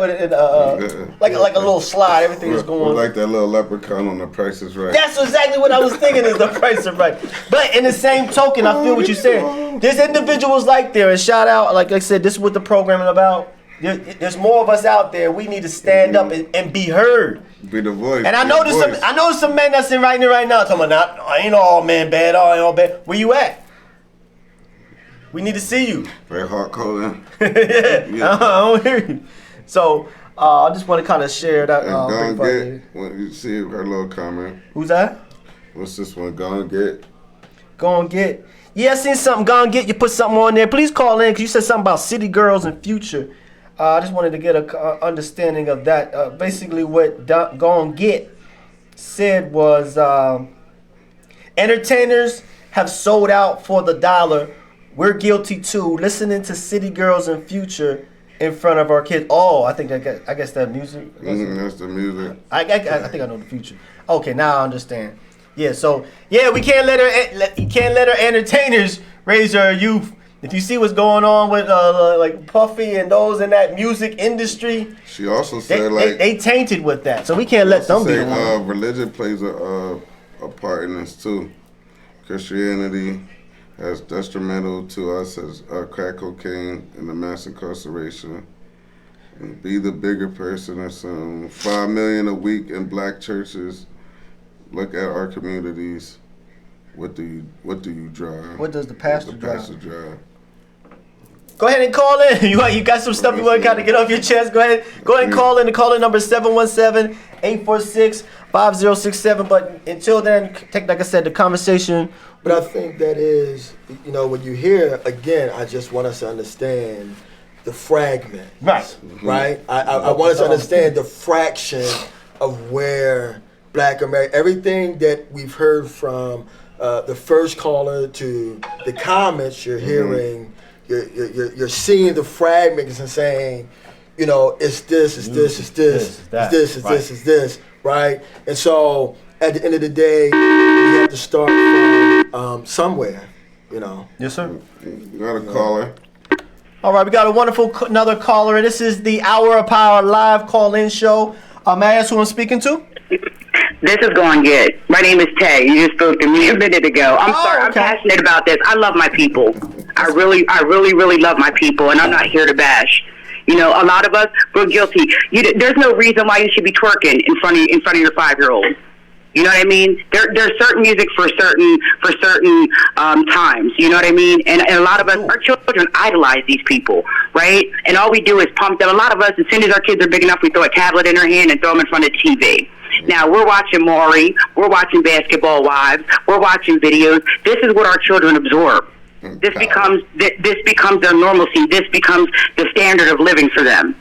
Like a little slide. Everything is going like that little leprechaun on The Price is Right. That's exactly what I was thinking. Is The Price is Right. But in the same token, I feel what you're saying. There's individuals like there, and shout out, like I said, this is what the program is about. There's more of us out there. We need to stand up and be heard. Be the voice. And I know some men that's in right now talking about, I ain't all men bad, all ain't all bad. Where you at? We need to see you. Very hard calling. Yeah. I don't hear you. So I just want to kind of share that. When you see her little comment. Who's that? What's this one? Go and get. Go and get. Yeah, I seen something. Go and get. You put something on there. Please call in because you said something about city girls and future. I just wanted to get a understanding of that. Basically, what Go and Get said was entertainers have sold out for the dollar. We're guilty too. Listening to city girls and future in front of our kids. Oh, I guess that music. That's the music. I think I know the future. Okay, now I understand. Yeah, so we can't let our entertainers raise our youth. If you see what's going on with like Puffy and those in that music industry, she also said they tainted with that. So we can't let them be the one. Religion plays a part in this too. Christianity as detrimental to us as crack cocaine and the mass incarceration. And be the bigger person or some 5 million a week in black churches. Look at our communities. What do you drive? What does the pastor drive? Go ahead and call in. You got some stuff you want to kind of get off your chest. Go ahead and call in. The call-in number is 717-846-5067. But until then, take, like I said, the conversation. But I think that is, when you hear, again, I just want us to understand the fragment. Right. Mm-hmm. Right? I want us to understand the fraction of where Black America, everything that we've heard from the first caller to the comments you're hearing, you're seeing the fragments and saying, it's this, it's this, it's this, it's this, it's this, it's this, right? And so at the end of the day, we have to start from somewhere, Yes, sir. You got a caller. All right, we got a wonderful another caller. This is the Hour of Power live call-in show. May I ask who I'm speaking to? This is going good. My name is Tay. You just spoke to me a minute ago. I'm sorry. Okay. I'm passionate about this. I love my people. I really, really love my people, and I'm not here to bash. A lot of us, we're guilty. There's no reason why you should be twerking in front of your 5-year-old. You know what I mean? There's certain music for certain times. You know what I mean? And a lot of us, our children idolize these people, right? And all we do is pump them. A lot of us, as soon as our kids are big enough, we throw a tablet in their hand and throw them in front of the TV. Now we're watching Maury, we're watching Basketball Wives, we're watching videos. This is what our children absorb. This becomes their normalcy. This becomes the standard of living for them.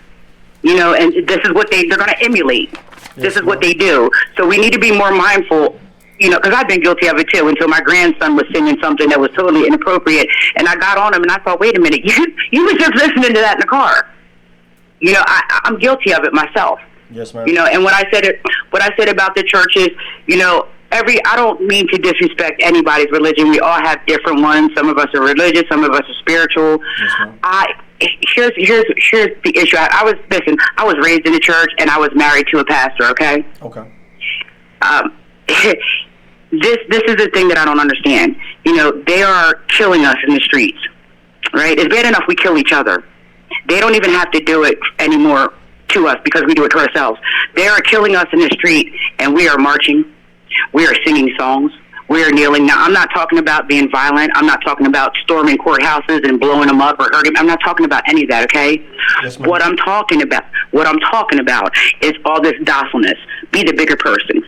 You know, and this is what they're going to emulate. This is what they do. So we need to be more mindful, you know, because I've been guilty of it too until my grandson was singing something that was totally inappropriate. And I got on him and I thought, wait a minute, you were just listening to that in the car. You know, I'm guilty of it myself. Yes, ma'am. You know, and what I said about the churches, you know, I don't mean to disrespect anybody's religion. We all have different ones. Some of us are religious, some of us are spiritual. Yes, ma'am. Here's the issue. I was raised in the church and I was married to a pastor, okay? Okay. This is the thing that I don't understand. You know, they are killing us in the streets, right? It's bad enough we kill each other. They don't even have to do it anymore to us because we do it to ourselves. They are killing us in the street and we are marching. We are singing songs. We are kneeling. Now, I'm not talking about being violent. I'm not talking about storming courthouses and blowing them up or hurting. I'm not talking about any of that, okay? Yes, ma'am. What I'm talking about is all this docileness. Be the bigger person.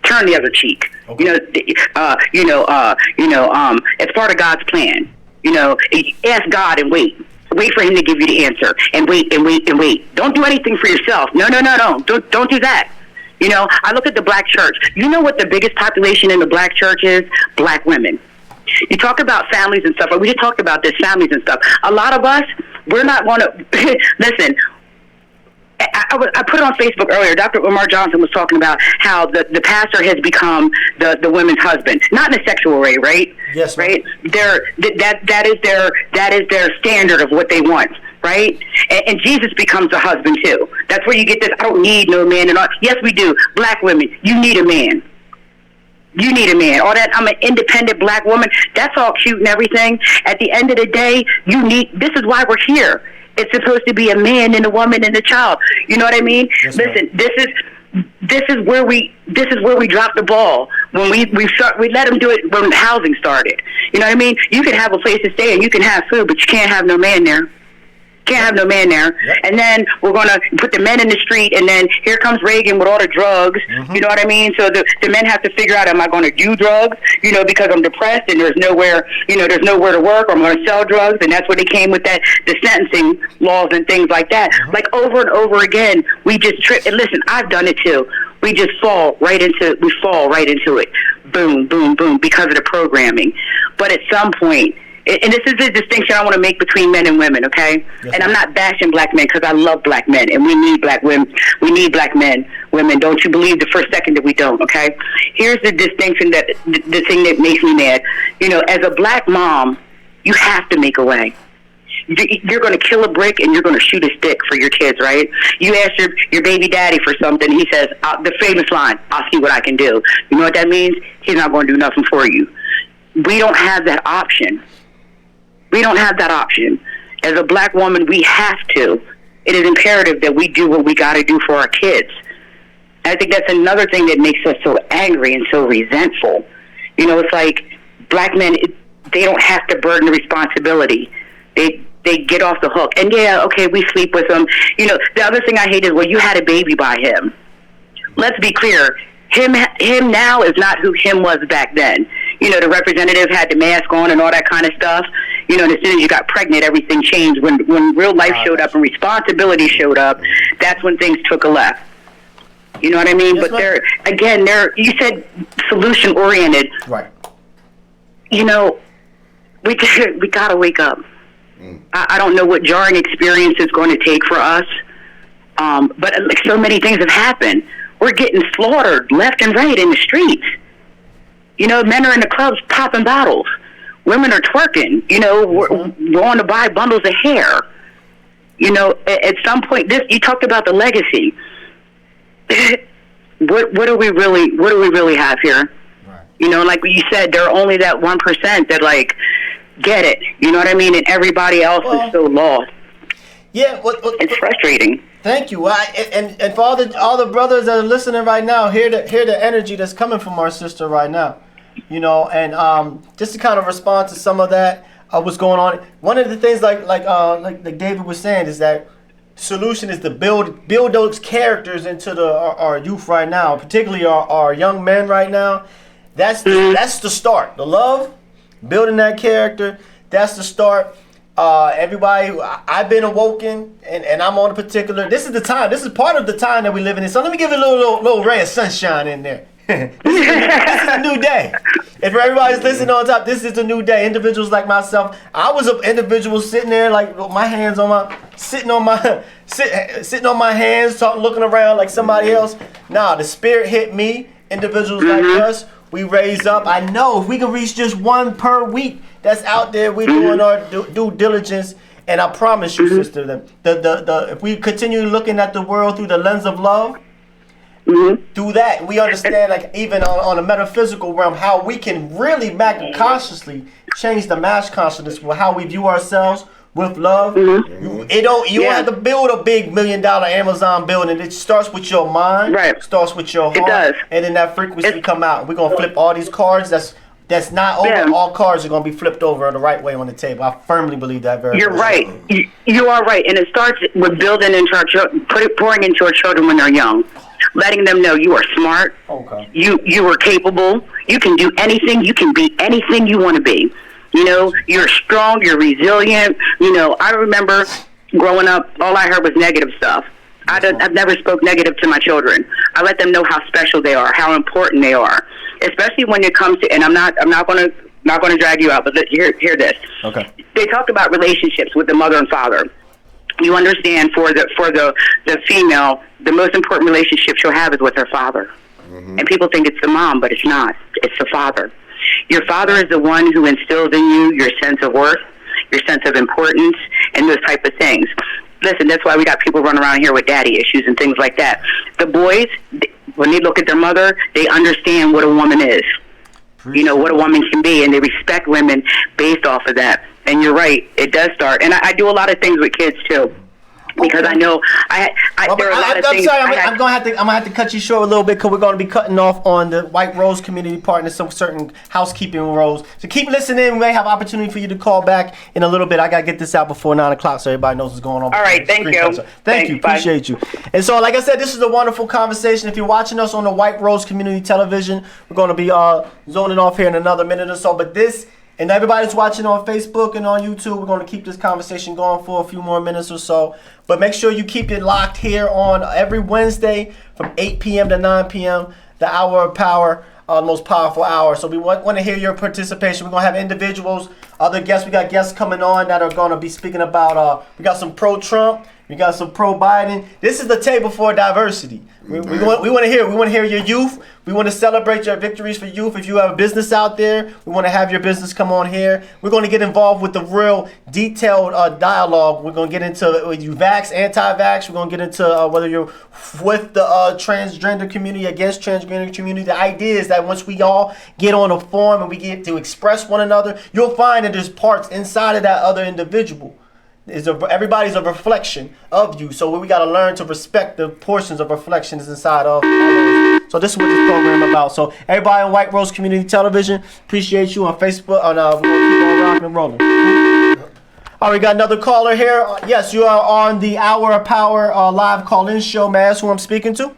Turn the other cheek. Okay. It's part of God's plan. You know, ask God and wait. Wait for him to give you the answer. And wait and wait and wait. Don't do anything for yourself. No. Don't do that. You know, I look at the black church. You know what the biggest population in the black church is? Black women. You talk about families and stuff, but we just talked about this, families and stuff. A lot of us, we're not going to, listen, I put it on Facebook earlier. Dr. Umar Johnson was talking about how the pastor has become the women's husband, not in a sexual way, right? Yes, ma'am. Right. That is their standard of what they want, right? And Jesus becomes the husband too. That's where you get this. I don't need no man and all. Yes, we do. Black women, you need a man. You need a man. All that, I'm an independent black woman. That's all cute and everything. At the end of the day, this is why we're here. It's supposed to be a man and a woman and a child. You know what I mean? Yes, listen, this is where we drop the ball when we let them do it when housing started. You know what I mean? You can have a place to stay and you can have food, but you can't have no man there. Can't have no man there. Yep. And then we're going to put the men in the street, and then here comes Reagan with all the drugs. Mm-hmm. You know what I mean? So the men have to figure out, am I going to do drugs, you know, because I'm depressed and there's nowhere to work, or I'm going to sell drugs, and that's where they came with the sentencing laws and things like that. Mm-hmm. Like over and over again, we just trip. And listen, I've done it too. We just fall right into it. Boom, boom, boom, because of the programming. But at some point, and this is the distinction I want to make between men and women, okay? Yes, and I'm not bashing black men because I love black men, and we need black women. We need black men, women. Don't you believe the first second that we don't, okay? Here's the distinction, that the thing that makes me mad. You know, as a black mom, you have to make a way. You're going to kill a brick and you're going to shoot a stick for your kids, right? You ask your baby daddy for something, he says, the famous line, I'll see what I can do. You know what that means? He's not going to do nothing for you. We don't have that option. We don't have that option. As a black woman, we have to. It is imperative that we do what we got to do for our kids. And I think that's another thing that makes us so angry and so resentful. You know, it's like black men, they don't have to burden the responsibility. They get off the hook. And yeah, okay, we sleep with them. You know, the other thing I hate is, well, you had a baby by him. Let's be clear. Him now is not who him was back then. You know, the representative had the mask on and all that kind of stuff. You know, and as soon as you got pregnant, everything changed. When real life showed up and responsibility showed up, that's when things took a left. You know what I mean? Yes, but you said solution oriented. Right. You know, we got to wake up. I don't know what jarring experience is going to take for us, but so many things have happened. We're getting slaughtered left and right in the streets. You know, men are in the clubs popping bottles. Women are twerking. You know, we're going to buy bundles of hair. You know, at some point, you talked about the legacy. What do we really have here? Right. You know, like you said, there are only that 1% that like get it. You know what I mean? And everybody else is so lost. Yeah, it's frustrating. Thank you. And for all the brothers that are listening right now, hear the energy that's coming from our sister right now. You know, and just to kind of respond to some of that, what's going on. One of the things like David was saying is that solution is to build those characters into our youth right now, particularly our young men right now. That's the start. The love, building that character. That's the start. Everybody, I've been awoken, and I'm on a particular. This is the time. This is part of the time that we live in. So let me give it a little ray of sunshine in there. This is a new day. If everybody's listening on top, this is a new day. Individuals like myself, I was an individual sitting there like with my hands on my sitting on my hands, looking around like somebody else. Nah, the spirit hit me. Individuals like us, we raise up. I know if we can reach just one per week that's out there, we doing our due diligence. And I promise you, sister, that if we continue looking at the world through the lens of love, through that, we understand, like even on a metaphysical realm, how we can really consciously change the mass consciousness with how we view ourselves with love. You don't have to build a big $1 million Amazon building. It starts with your mind, starts with your heart, it does. And then that frequency come out. We're gonna flip all these cards. That's not over. Yeah. All cards are gonna be flipped over the right way on the table. I firmly believe that. You're right. You are right, and it starts with building into our pouring into our children when they're young. Letting them know you are smart, you are capable, you can do anything, you can be anything you want to be. You know, you're strong, you're resilient. You know, I remember growing up, all I heard was negative stuff. I've never spoke negative to my children. I let them know how special they are, how important they are, especially when it comes to. And I'm not going to drag you out, but hear this. Okay. They talked about relationships with the mother and father. You understand, for the female, the most important relationship she'll have is with her father. And people think it's the mom, but it's not. It's the father. Your father is the one who instills in you your sense of worth, your sense of importance, and those type of things. Listen, that's why we got people running around here with daddy issues and things like that. The boys, when they look at their mother, they understand what a woman is. You know, what a woman can be, and they respect women based off of that. And you're right, it does start. And I do a lot of things with kids too, because I know there are a lot of things. I'm sorry, I'm gonna have to cut you short a little bit because we're gonna be cutting off on the White Rose Community Partners, some certain housekeeping roles. So keep listening. We may have opportunity for you to call back in a little bit. I gotta get this out before 9 o'clock so everybody knows what's going on. All right, thank you. Thank you, appreciate you. And so, like I said, this is a wonderful conversation. If you're watching us on the White Rose Community Television, we're gonna be zoning off here in another minute or so. But this. And everybody's watching on Facebook and on YouTube, we're going to keep this conversation going for a few more minutes or so. But make sure you keep it locked here on every Wednesday from 8 p.m. to 9 p.m., the Hour of Power, the most powerful hour. So we want to hear your participation. We're going to have individuals, other guests. We got guests coming on that are going to be speaking about, we got some pro-Trump. We got some pro-Biden. This is the table for diversity. We want to hear. We want to hear your youth. We want to celebrate your victories for youth. If you have a business out there, we want to have your business come on here. We're going to get involved with the real detailed dialogue. We're going to get into whether you vax, anti-vax. We're going to get into whether you're with the transgender community, against transgender community. The idea is that once we all get on a forum and we get to express one another, you'll find that there's parts inside of that other individual. Everybody's a reflection of you, so we got to learn to respect the portions of reflections inside of others. So this is what this program is about. So everybody on White Rose Community Television, appreciate you on Facebook. We're gonna keep on rocking and rolling. All right, we got another caller here. Yes, you are on the Hour of Power live call-in show. May I ask who I'm speaking to?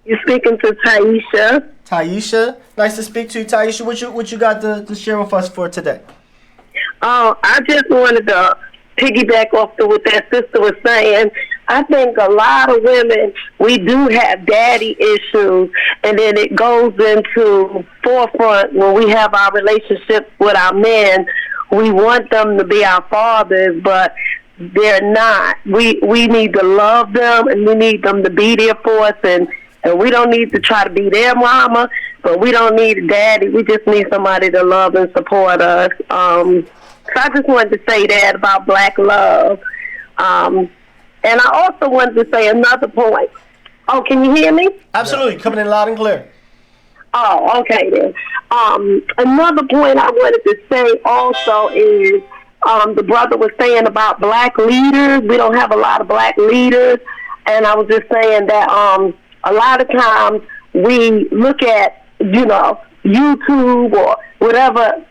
You're speaking to Taisha. Taisha, nice to speak to you, Taisha. What you got to share with us for today? Oh, I just wanted to piggyback off to what that sister was saying. I think a lot of women, we do have daddy issues, and then it goes into forefront when we have our relationships with our men. We want them to be our fathers, but they're not. We need to love them, and we need them to be there for us, and we don't need to try to be their mama, but we don't need a daddy. We just need somebody to love and support us. So I just wanted to say that about black love. And I also wanted to say another point. Oh, can you hear me? Absolutely. Coming in loud and clear. Oh, okay then. Another point I wanted to say also is the brother was saying about black leaders. We don't have a lot of black leaders. And I was just saying that a lot of times we look at, YouTube or whatever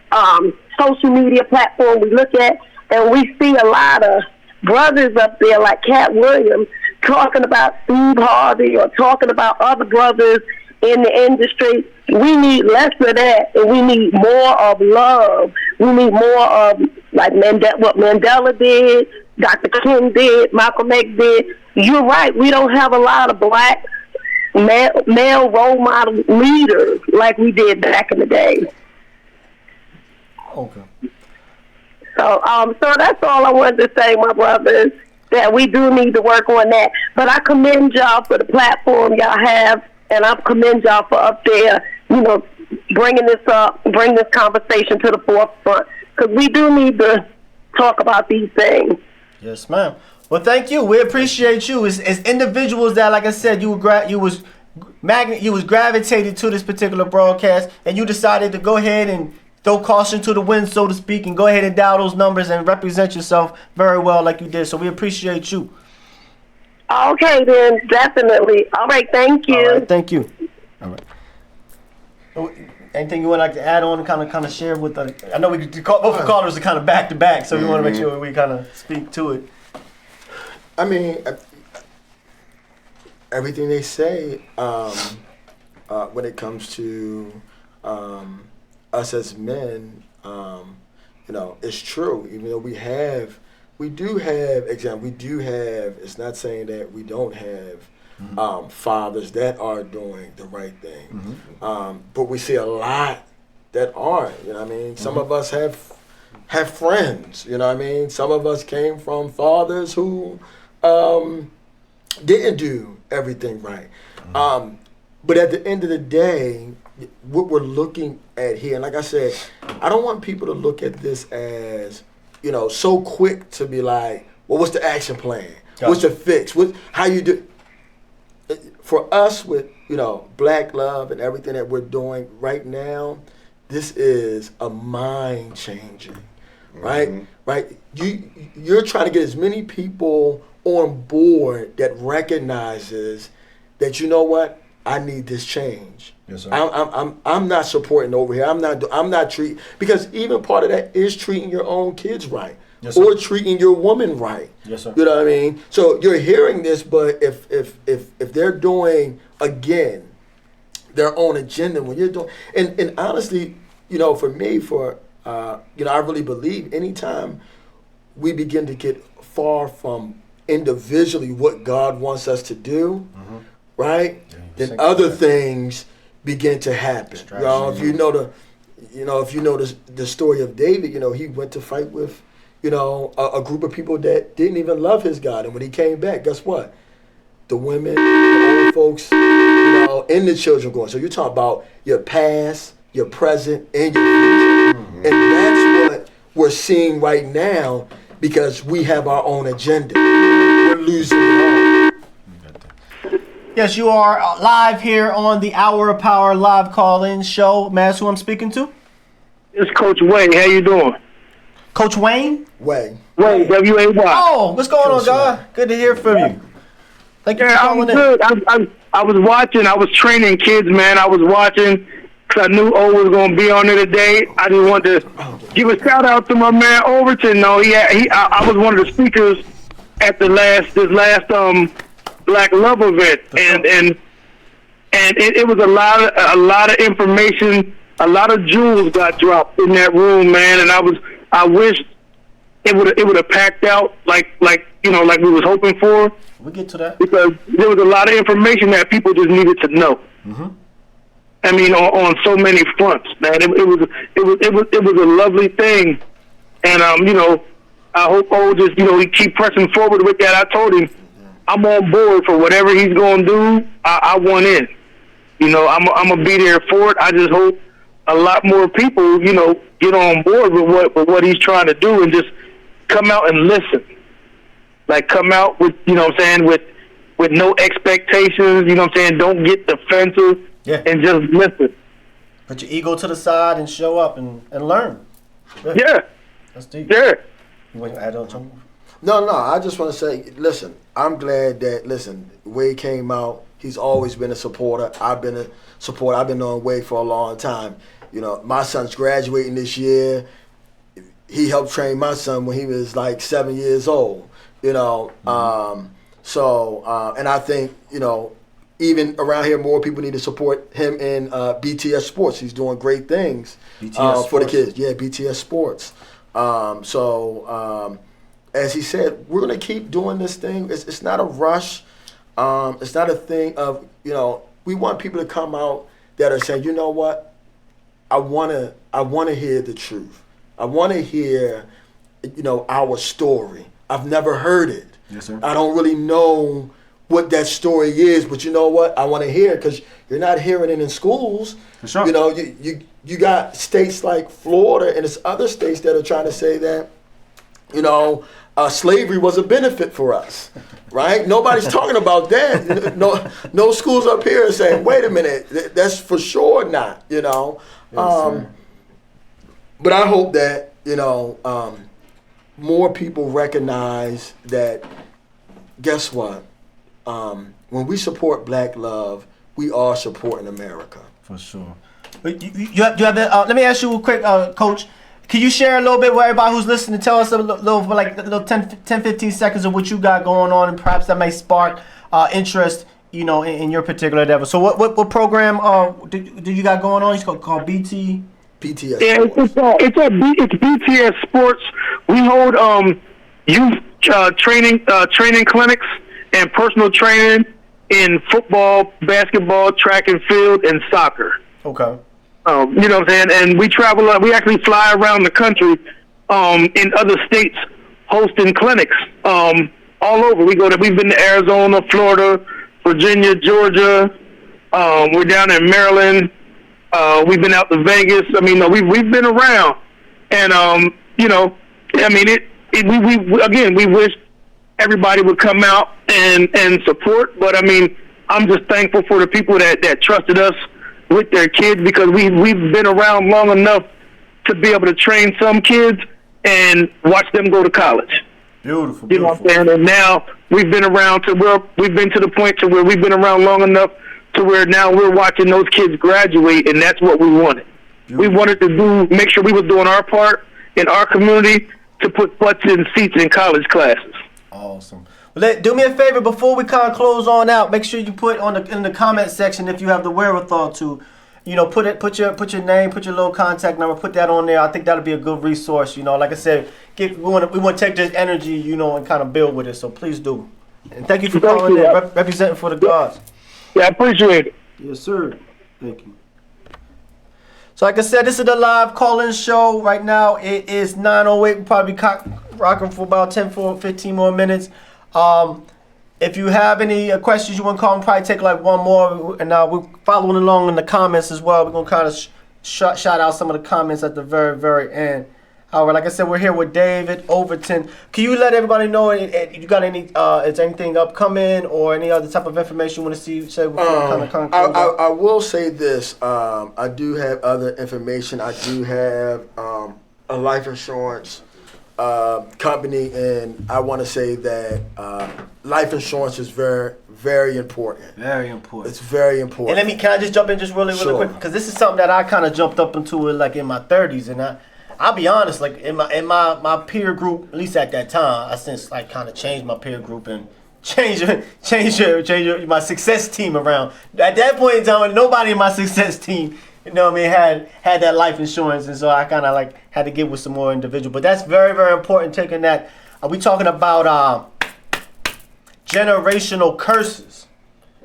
social media platform we look at, and we see a lot of brothers up there like Cat Williams talking about Steve Harvey or talking about other brothers in the industry. We need less of that, and we need more of love. We need more of like what Mandela did, Dr. King did, Malcolm X did. You're right. We don't have a lot of black male role model leaders like we did back in the day. Okay. So that's all I wanted to say, my brothers, that we do need to work on that. But I commend y'all for the platform y'all have, and I commend y'all for up there, bringing this up, bring this conversation to the forefront, because we do need to talk about these things. Yes, ma'am. Well, thank you. We appreciate you. As individuals that, like I said, you was gravitated to this particular broadcast, and you decided to go ahead and throw caution to the wind, so to speak, and go ahead and dial those numbers and represent yourself very well like you did. So we appreciate you. Okay, then, definitely. All right, thank you. All right, thank you. All right. So, anything you would like to add on and kind of share with us? I know both the callers are kind of back to back, so we want to make sure we kind of speak to it. I mean, everything they say when it comes to us as men, it's true. Even though we do have, it's not saying that we don't have fathers that are doing the right thing. But we see a lot that aren't, Some of us have friends, Some of us came from fathers who didn't do everything right. But at the end of the day, what we're looking at here, and like I said, I don't want people to look at this as, so quick to be like, well, what's the action plan? Gotcha. What's the fix? How you do? For us with, Black Love and everything that we're doing right now, this is a mind changing, right? Right? You're trying to get as many people on board that recognizes that, you know what, I need this change. Yes, sir. I'm not supporting over here. I'm not treating, because even part of that is treating your own kids right. Yes, or treating your woman right. Yes, sir. You know what I mean? So you're hearing this, but if they're doing again their own agenda when you're doing, and honestly, for me, I really believe anytime we begin to get far from individually what God wants us to do, right? Yeah, then other things begin to happen. If you know the story of David, he went to fight with, a group of people that didn't even love his God, and when he came back, guess what? The women, the old folks, and the children going. So you're talking about your past, your present, and your future, and that's what we're seeing right now. Because we have our own agenda. We're losing it all. Yes, you are live here on the Hour of Power live call-in show. May I ask who I'm speaking to? It's Coach Wayne. How you doing? Coach Wayne? Wayne, W-A-Y. Oh, what's going on, God? Good to hear from you. Thank you for calling in. Good. I was watching. I was training kids, man. I was watching because I knew O was going to be on there today. I just wanted to give a shout out to my man Overton. No, I was one of the speakers at this last Black Love event, and it was a lot of information, a lot of jewels got dropped in that room, man. And I wished it would have packed out like we was hoping for. We'll get to that because there was a lot of information that people just needed to know. I mean, on so many fronts, man. It was a lovely thing, and I hope O just he keep pressing forward with that. I told him I'm on board for whatever he's gonna do. I want in. I'm gonna be there for it. I just hope a lot more people get on board with what he's trying to do and just come out and listen. Like come out with with no expectations. Don't get defensive. Yeah. And just listen. Put your ego to the side and show up and learn. Yeah. That's deep. Yeah. You want to add on something? No. I just want to say, listen, I'm glad that, Wade came out. He's always been a supporter. I've been a supporter. I've been on Wade for a long time. You know, my son's graduating this year. He helped train my son when he was like 7 years old. You know, and I think, even around here, more people need to support him in BTS Sports. He's doing great things for the kids. Yeah, BTS Sports. As he said, we're going to keep doing this thing. It's not a rush. It's not a thing of, we want people to come out that are saying, you know what, I want to hear the truth. I want to hear, our story. I've never heard it. Yes, sir. I don't really know what that story is, but you know what? I want to hear it because you're not hearing it in schools. For sure. You got states like Florida and there's other states that are trying to say that, slavery was a benefit for us, right? Nobody's talking about that. No schools up here are saying, wait a minute, that's for sure not, Yes, but I hope that, more people recognize that, guess what? When we support Black love, we are supporting America. For sure. But you have let me ask you a quick, Coach. Can you share a little bit with everybody who's listening? Tell us a little 10, 15 seconds of what you got going on, and perhaps that may spark interest, in your particular endeavor. So what program do you got going on? It's called BT? BTS. Yeah, it's BTS Sports. We hold youth training clinics and personal training in football, basketball, track and field, and soccer. Okay. You know what I'm saying? And we travel. We actually fly around the country, in other states, hosting clinics, all over. We've been to Arizona, Florida, Virginia, Georgia. We're down in Maryland. We've been out to Vegas. I mean, we've been around, and we wish everybody would come out and support. But I mean, I'm just thankful for the people that trusted us with their kids, because we've been around long enough to be able to train some kids and watch them go to college. Beautiful. You know what I'm saying? And now we've been around to the point to where we've been around long enough to where now we're watching those kids graduate, and that's what we wanted. Beautiful. We wanted to make sure we were doing our part in our community to put butts in seats in college classes. Awesome. Well, do me a favor before we kind of close on out. Make sure you put in the comment section, if you have the wherewithal to, put your name, put your little contact number, put that on there. I think that'll be a good resource. Like I said, we want to take this energy, and kind of build with it. So please do. And thank you for calling in, representing for the gods. Yeah, I appreciate it. Yes, sir. Thank you. So like I said, this is the live call-in show. Right now it is 9:08. We'll probably be rocking for about 15 more minutes. If you have any questions you want to call, we'll probably take like one more. And we're following along in the comments as well. We're going to kind of shout out some of the comments at the very, very end. However, like I said, we're here with David Overton. Can you let everybody know if you got any, is anything upcoming or any other type of information you want to see? I will say this. I do have other information. I do have a life insurance company, and I want to say that life insurance is very, very important. Very important. It's very important. And can I just jump in just really quick? Because this is something that I kind of jumped up into like in my 30s, and I'll be honest, like in my peer group, at least at that time, I since like kind of changed my peer group and change my success team around. At that point in time, nobody in my success team, had that life insurance, and so I kind of like had to get with some more individual. But that's very, very important. Taking that, we talking about generational curses.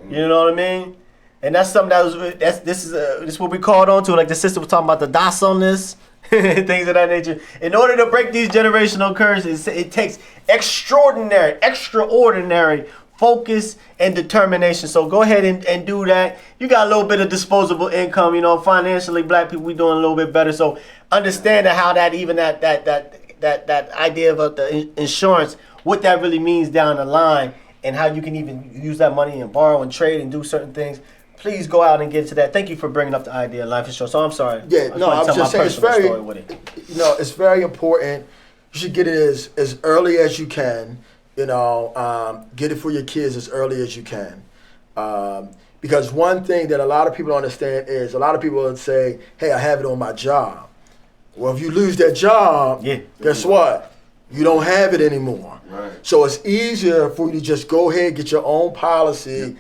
You know what I mean? And that's something this is what we called on to. Like the sister was talking about the DOS on this. Things of that nature. In order to break these generational curses, it takes extraordinary focus and determination. So go ahead and do that. You got a little bit of disposable income, financially, Black people, we doing a little bit better. So understanding how that idea of the insurance, what that really means down the line, and how you can even use that money and borrow and trade and do certain things. Please go out and get to that. Thank you for bringing up the idea of life insurance. So I'm sorry. Yeah, I'm just saying it's very important. You you should get it as early as you can. You know, get it for your kids as early as you can. Because one thing that a lot of people don't understand is a lot of people would say, hey, I have it on my job. Well, if you lose that job, guess what? You don't have it anymore. Right. So it's easier for you to just go ahead and get your own policy,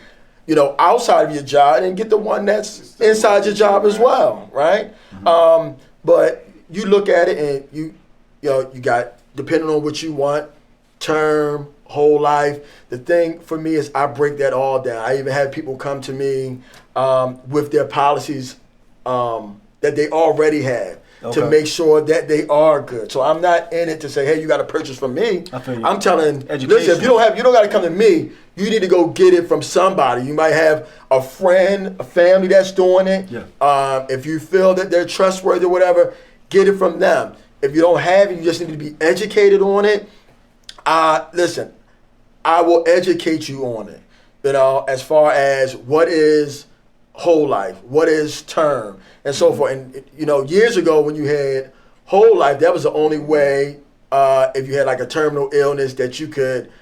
you know, outside of your job and get the one that's inside your job as well, right? Mm-hmm. But you look at it and you got, depending on what you want, term, whole life. The thing for me is I break that all down. I even have people come to me with their policies that they already have to make sure that they are good. So I'm not in it to say, hey, you got to purchase from me. I'm telling, listen, if you don't got to come to me. You need to go get it from somebody. You might have a friend, a family that's doing it. Yeah. If you feel that they're trustworthy or whatever, get it from them. If you don't have it, you just need to be educated on it. Listen, I will educate you on it, you know, as far as what is whole life, what is term, and so forth. And, you know, years ago when you had whole life, that was the only way, if you had like a terminal illness, that you could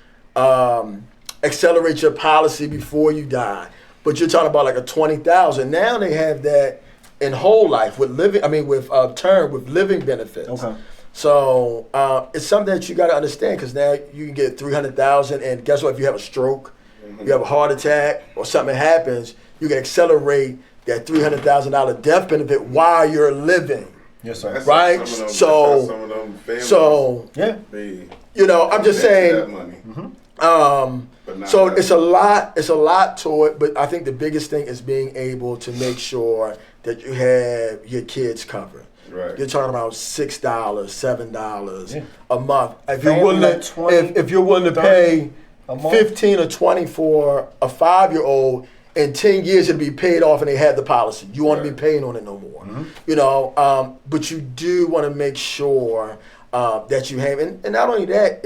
accelerate your policy before you die. But you're talking about like a $20,000. Now they have that in whole life with term, with living benefits. Okay. So it's something that you got to understand, because now you can get $300,000, and guess what? If you have a stroke, you have a heart attack, or something happens, you can accelerate that $300,000 death benefit while you're living. Yes, sir. Right? You know, I'm just saying. So it's a lot to it, but I think the biggest thing is being able to make sure that you have your kids covered. Right. You're talking about $6, $7 a month. If you're willing to pay 15 or 20 for a 5-year-old, in 10 years it'll be paid off and they have the policy. You want to be paying on it no more. Mm-hmm. You know, but you do want to make sure that you have, and not only that,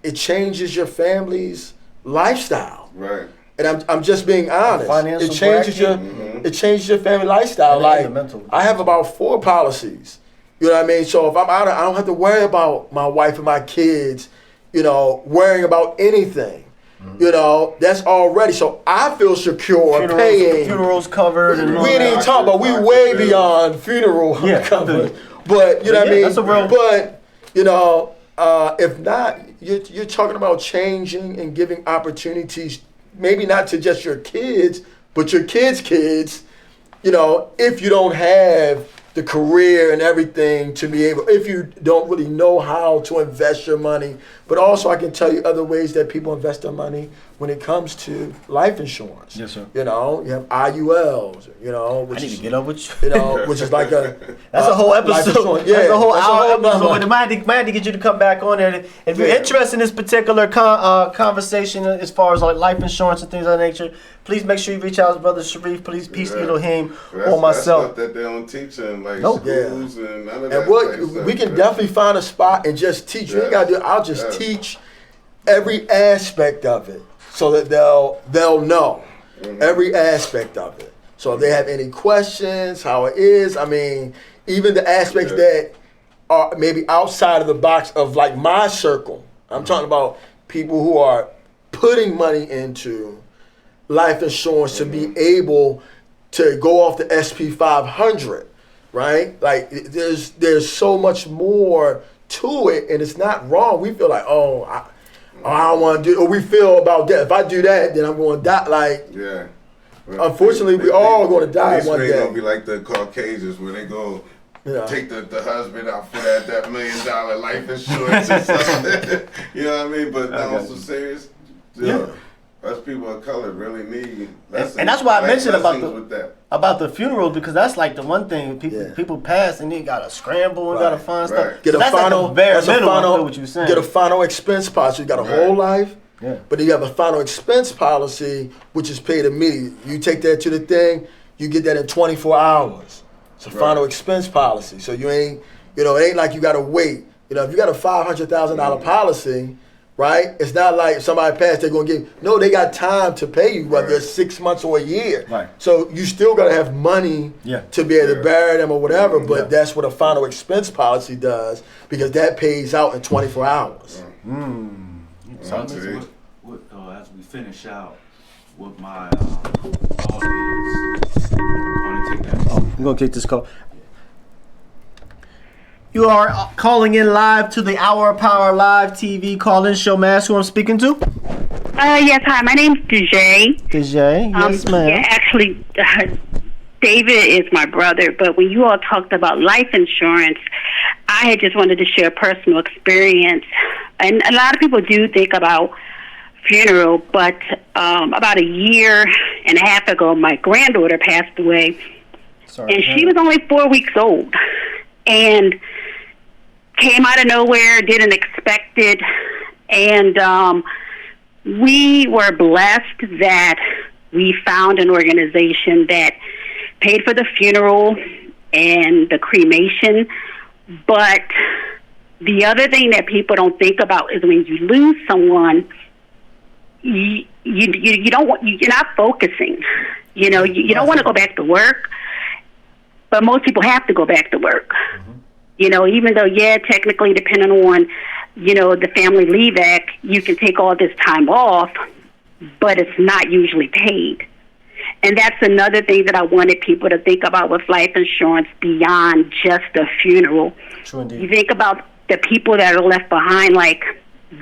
it changes your family's lifestyle. Right. And I'm just being honest. It changes your family lifestyle. Like, I have about 4 policies. You know what I mean? So if I'm out, I don't have to worry about my wife and my kids, you know, worrying about anything. Mm-hmm. You know, that's already. So I feel secure paying. Funerals covered. And we didn't talk about. We way beyond funeral covered. But you know what I mean. That's a real. But you know, if not, you're talking about changing and giving opportunities. Maybe not to just your kids, but your kids' kids, you know, if you don't have the career and everything to be able, if you don't really know how to invest your money. But also I can tell you other ways that people invest their money when it comes to life insurance. Yes, sir. You know, you have IULs, you know. Which I need to get up with you. You know, which is like a... That's a whole episode. Yeah, that's a whole hour episode. I might to get you to come back on there. If you're interested in this particular conversation as far as like life insurance and things of that nature, please make sure you reach out to Brother Sharif. Please, peace to Eloheem or myself. That's that they don't teach in like schools and none of that. And we can definitely find a spot and just teach. You ain't got to do. I'll just teach every aspect of it so that they'll know every aspect of it. So if they have any questions, how it is. I mean, even the aspects that are maybe outside of the box of like my circle. I'm talking about people who are putting money into life insurance to be able to go off the SP 500, right? Like there's so much more to it, and it's not wrong. We feel like, I don't want to do, or we feel about that. If I do that, then I'm going to die. Like, unfortunately, we all going to die one day. It's going to be like the Caucasians where they go take the husband out for that $1 million life insurance or something. You know what I mean? But no, so serious. Us people of color really need and that's why I mentioned about the funeral, because that's like the one thing people pass and they gotta scramble and gotta find stuff. Get a final what you're saying. Get a final expense policy. You got a whole life, but you have a final expense policy which is paid immediately. You take that to the thing, you get that in 24 hours. It's a final expense policy. So you ain't, it ain't like you gotta wait. You know, if you got a $500,000 policy, right? It's not like if somebody passed, they're going to give. No, they got time to pay you, whether Right. it's 6 months or a year. Right. So you still got to have money Yeah. to be able to Yeah. bury them or whatever, but Yeah. that's what a final expense policy does because that pays out in 24 hours. Sounds Yeah. good. As we finish out with my thought is, I want to take that. I'm going to take this call. You are calling in live to the Hour of Power Live TV call-in show. May I ask who I'm speaking to? Yes, hi. My name's DJ. DJ. Yes, ma'am. Yeah, actually, David is my brother. But when you all talked about life insurance, I had just wanted to share a personal experience. And a lot of people do think about funeral, but about a year and a half ago, my granddaughter passed away, Sorry. and she was only 4 weeks old, and came out of nowhere, didn't expect it, and we were blessed that we found an organization that paid for the funeral and the cremation. But the other thing that people don't think about is when you lose someone, you don't want, you're not focusing. You know, you don't want to go back to work, but most people have to go back to work. You know, even though, yeah, technically, depending on, you know, the family leave act, you can take all this time off, but it's not usually paid. And that's another thing that I wanted people to think about with life insurance beyond just a funeral. True indeed. You think about the people that are left behind, like,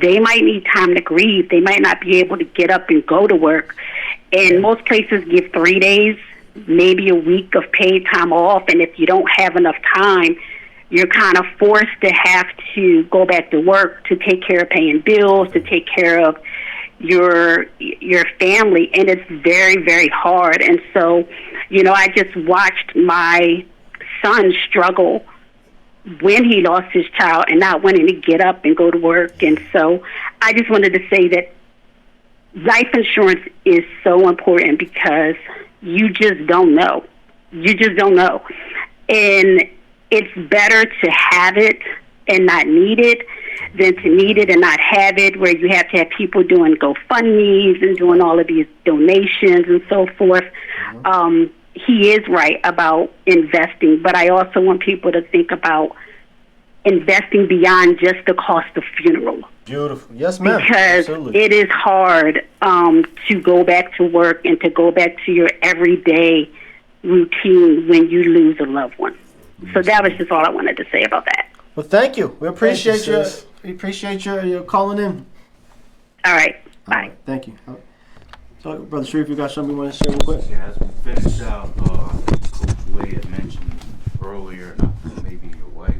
they might need time to grieve. They might not be able to get up and go to work. And most places give 3 days, maybe a week of paid time off. And if you don't have enough time, you're kind of forced to have to go back to work to take care of paying bills, to take care of your family, and it's very, very hard. And so, you know, I just watched my son struggle when he lost his child and not wanting to get up and go to work. And so I just wanted to say that life insurance is so important because you just don't know. You just don't know. And it's better to have it and not need it than to need it and not have it, where you have to have people doing GoFundMes and doing all of these donations and so forth. He is right about investing, but I also want people to think about investing beyond just the cost of funeral. Beautiful. Yes, ma'am. Because Absolutely. it is hard to go back to work and to go back to your everyday routine when you lose a loved one. So that was just all I wanted to say about that. Well, thank you. We appreciate you, sis. We appreciate your calling in. All right. All Bye. right, thank you. So, Brother Sharif, you got something you want to share real quick? Yeah, as we finish out, I think Coach Wade had mentioned earlier, and I think maybe your wife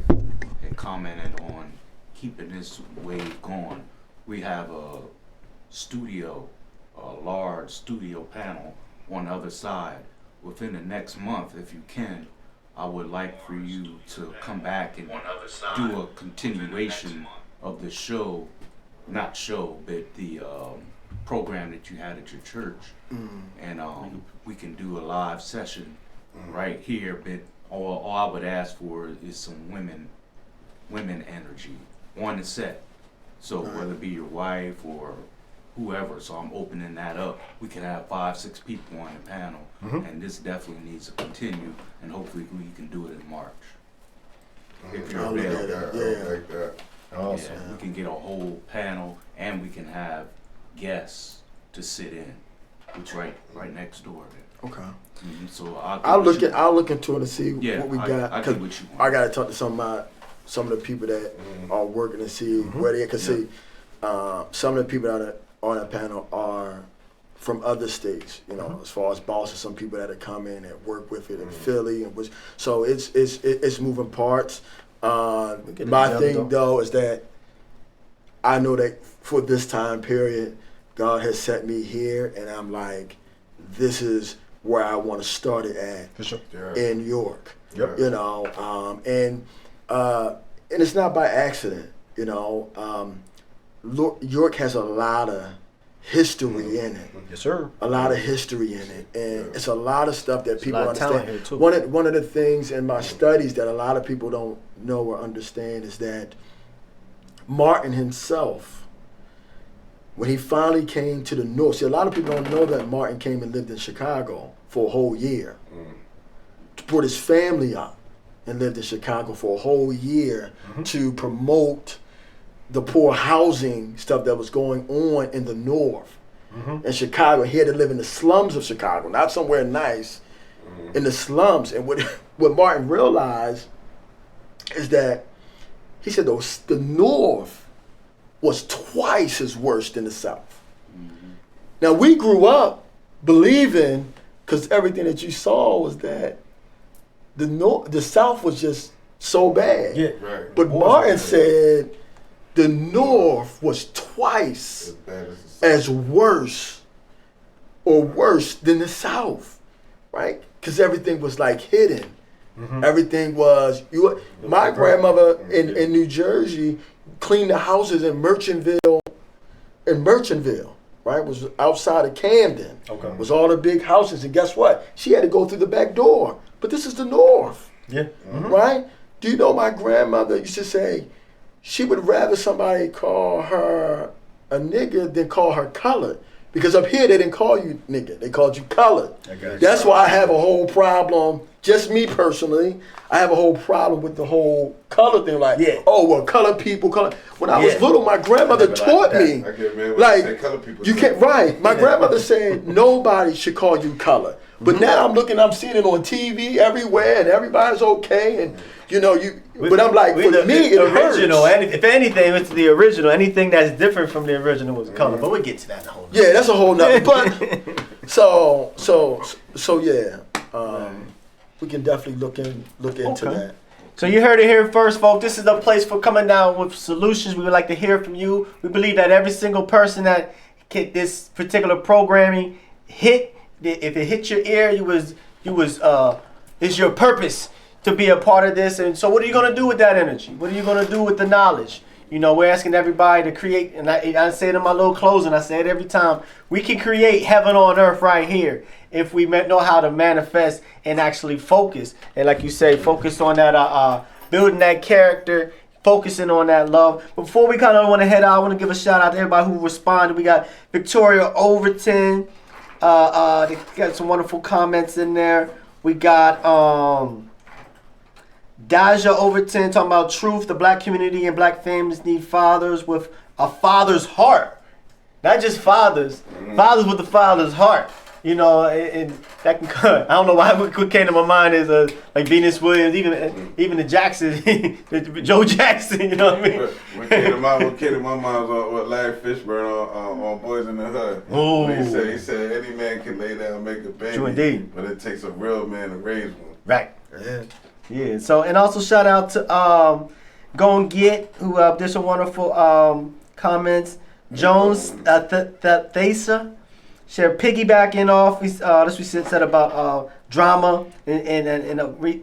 had commented on keeping this wave going. We have a studio, a large studio panel on the other side. Within the next month, if you can, I would like for you to come back and do a continuation of the show, not show, but the program that you had at your church. And we can do a live session right here, but all I would ask for is some women energy on the set. So whether it be your wife or whoever, so I'm opening that up. We can have 5-6 people on the panel, and this definitely needs to continue, and hopefully we can do it in March. If you're I'll look at available. it. Yeah. Like that. Awesome. Yeah, we can get a whole panel, and we can have guests to sit in, which right next door. Okay. So I'll look into it and see Yeah, what we I got. get 'cause what you want. I gotta talk to some of the people that are working and see where they can see. Some of the people that are on that panel are from other states. You know, as far as bosses, some people that have come in and work with it in Philly, and so it's moving parts. My thing though is that I know that for this time period, God has set me here, and I'm like, this is where I want to start it at. For sure. Yeah. In York. Yep. You know, and it's not by accident. You know, York has a lot of history in it. Yes, sir. A lot of history in it, and it's a lot of stuff that people a lot of talent understand. here, too. One of the things in my studies that a lot of people don't know or understand is that Martin himself when he finally came to the north, see, a lot of people don't know that Martin came and lived in Chicago for a whole year. Brought his family up and lived in Chicago for a whole year to promote the poor housing stuff that was going on in the north. In Chicago. He had to live in the slums of Chicago, not somewhere nice, in the slums. And what Martin realized is that he said the north was twice as worse than the south. Now, we grew up believing, because everything that you saw was that the south was just so bad. Yeah. Right. But Martin said the north was twice As bad as the as worse than the south, right? Because everything was like hidden. Everything was my grandmother in New Jersey cleaned the houses in Merchantville, right? Was outside of Camden. Okay. Was all the big houses, and guess what? She had to go through the back door. But this is the north, Yeah. right? Do you know my grandmother used to say she would rather somebody call her a nigger than call her colored? Because up here they didn't call you nigger, they called you colored. That's why I have a whole problem, just me personally, I have a whole problem with the whole color thing. Like, oh, well, colored people, color. When I was little, my grandmother taught me, I get mad when like, they say colored people you say can't, that. right. My grandmother said nobody should call you colored. But now I'm seeing it on TV everywhere, and everybody's okay, and but I'm like, for me, it original. hurts. If anything, it's the original. Anything that's different from the original was color. But we'll get to that in a whole. Yeah, that's a whole nother. But so yeah, we can definitely look into that. So you heard it here first, folks. This is the place for coming down with solutions. We would like to hear from you. We believe that every single person that get this particular programming hit, if it hit your ear, it's your purpose to be a part of this. And so what are you going to do with that energy? What are you going to do with the knowledge? We're asking everybody to create, and I say it in my little closing, I say it every time, we can create heaven on earth right here if we know how to manifest and actually focus. And like you say, focus on that, building that character, focusing on that love. Before we kind of want to head out, I want to give a shout out to everybody who responded. We got Victoria Overton. They got some wonderful comments in there. We got Daja Overton talking about truth. The black community and black families need fathers with a father's heart. Not just fathers. Fathers with the father's heart. And that can come. I don't know why what came to my mind is like Venus Williams, even the Jackson, Joe Jackson, you know what I mean? What came to my mind was what Larry Fishburne on Boys in the Hood. Oh. He said any man can lay down and make a baby, True indeed. but it takes a real man to raise one. Right. Yeah. So, and also shout out to Go and Get, who did some wonderful comments. Jones Thesa shared piggybacking off this we said about drama and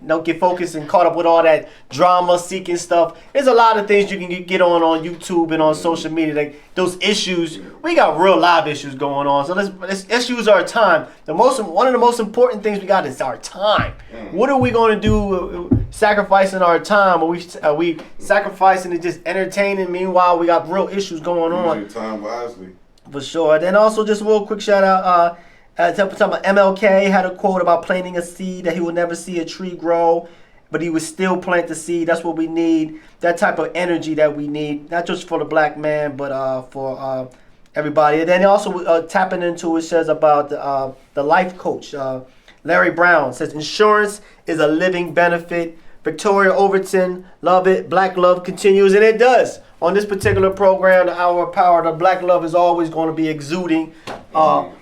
don't get focused and caught up with all that drama seeking stuff. There's a lot of things you can get on YouTube and on social media. Like those issues, we got real live issues going on. So let's use our time. One of the most important things we got is our time. What are we going to do sacrificing our time? Are we sacrificing to just entertaining? Meanwhile, we got real issues going on. Use your time wisely. For sure. Then also just a real quick shout out. Talking about MLK had a quote about planting a seed that he will never see a tree grow, but he would still plant the seed. That's what we need. That type of energy that we need, not just for the black man, but for everybody. And then also tapping into it says about the life coach. Larry Brown says insurance is a living benefit. Victoria Overton, love it. Black love continues, and it does. On this particular program, the Hour of Power, the black love is always going to be exuding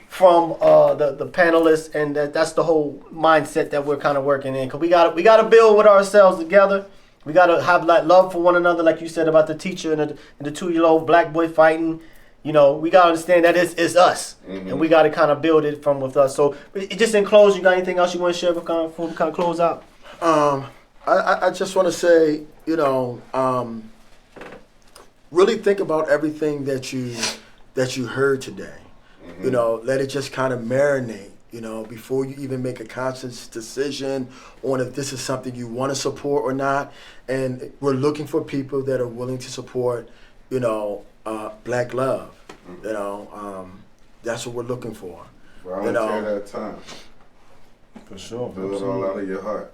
from the panelists, and that's the whole mindset that we're kind of working in. Cause we got to build with ourselves together. We got to have like love for one another, like you said about the teacher and the 2-year-old black boy fighting. We got to understand that it's us, and we got to kind of build it from with us. So, just in close, you got anything else you want to share before we kind of close out? I just want to say, really think about everything that you heard today. Let it just kind of marinate, before you even make a conscious decision on if this is something you want to support or not. And we're looking for people that are willing to support, black love. You know, that's what we're looking for. Volunteer that time. For sure. Do it all out of your heart.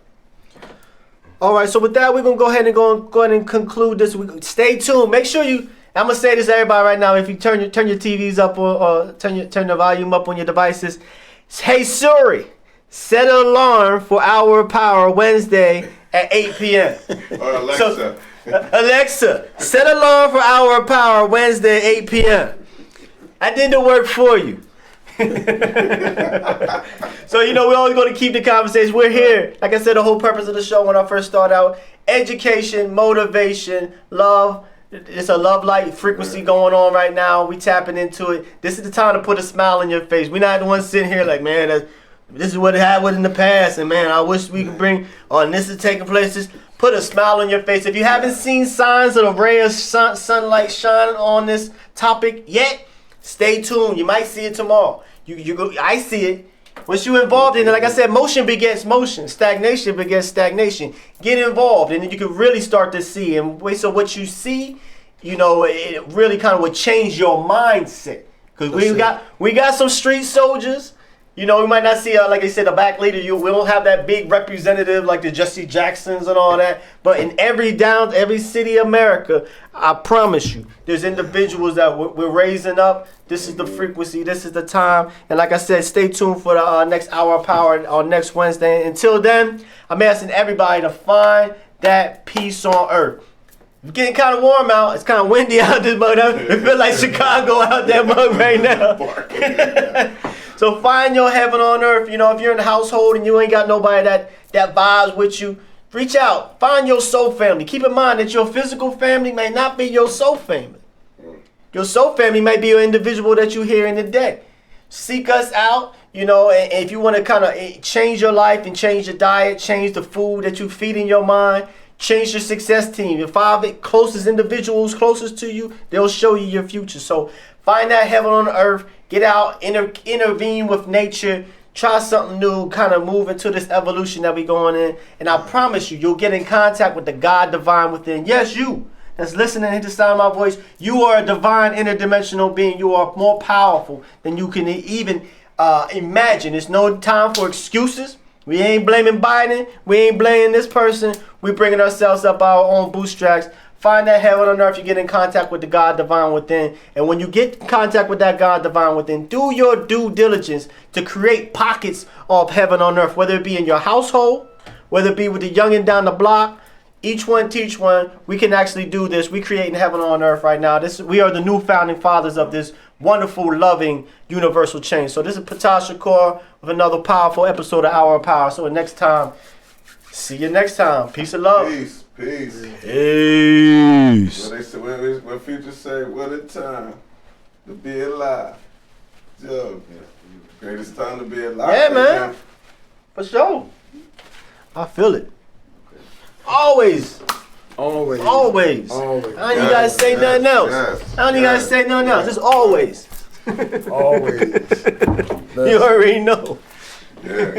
All right, so with that, we're gonna go ahead and conclude this. Stay tuned. Make sure you. I'm gonna say this to everybody right now. If you turn your TVs up or turn the volume up on your devices. Hey Siri, set an alarm for Hour of Power Wednesday at 8 p.m. Or Alexa. So, Alexa, set an alarm for Hour of Power Wednesday at 8 p.m. I did the work for you. So, you know, we're always going to keep the conversation. We're here. Like I said, the whole purpose of the show when I first started out, education, motivation, love. It's a love light frequency going on right now. We tapping into it. This is the time to put a smile on your face. We're not the ones sitting here like, man, this is what it had with in the past. And, man, I wish we could bring, and this is taking place. Just put a smile on your face. If you haven't seen signs of a ray of sunlight shining on this topic yet, stay tuned. You might see it tomorrow. I see it. Once you're involved in it, like I said, motion begets motion. Stagnation begets stagnation. Get involved, and then you can really start to see. And so what you see, you know, it really kind of would change your mindset. Because we got some street soldiers. You know, we might not see, like I said, a back leader. We don't have that big representative like the Jesse Jacksons and all that. But in every city of America, I promise you, there's individuals that we're raising up. This is the frequency. This is the time. And like I said, stay tuned for the next Hour of Power on next Wednesday. Until then, I'm asking everybody to find that peace on earth. It's getting kind of warm out. It's kind of windy out this mug. It feels like Chicago out that mug right now. So find your heaven on earth. You know, if you're in a household and you ain't got nobody that vibes with you, reach out. Find your soul family. Keep in mind that your physical family may not be your soul family. Your soul family may be your individual that you hear in the day. Seek us out, you know, and if you want to kind of change your life and change your diet, change the food that you feed in your mind, change your success team. Your 5 closest individuals closest to you, they'll show you your future. So find that heaven on earth. Get out, intervene with nature, try something new, kind of move into this evolution that we're going in. And I promise you, you'll get in contact with the God divine within. Yes, you that's listening to the sound of my voice, you are a divine interdimensional being. You are more powerful than you can even imagine. There's no time for excuses. We ain't blaming Biden. We ain't blaming this person. We bringing ourselves up our own bootstraps. Find that heaven on earth. You get in contact with the God divine within. And when you get in contact with that God divine within, do your due diligence to create pockets of heaven on earth, whether it be in your household, whether it be with the youngin' down the block. Each one teach one. We can actually do this. We creating heaven on earth right now. We are the new founding fathers of this wonderful, loving, universal change. So this is Ptah Shakur with another powerful episode of Hour of Power. So next time, see you next time. Peace and love. Peace. Peace. Peace. What Future say? What a time to be alive. Yo, greatest time to be alive. Yeah, man. For sure. I feel it. Always. Always. Always. Always. I don't need you guys say nothing else. I don't need you guys say nothing else. Just always. Always. You already know. Yeah.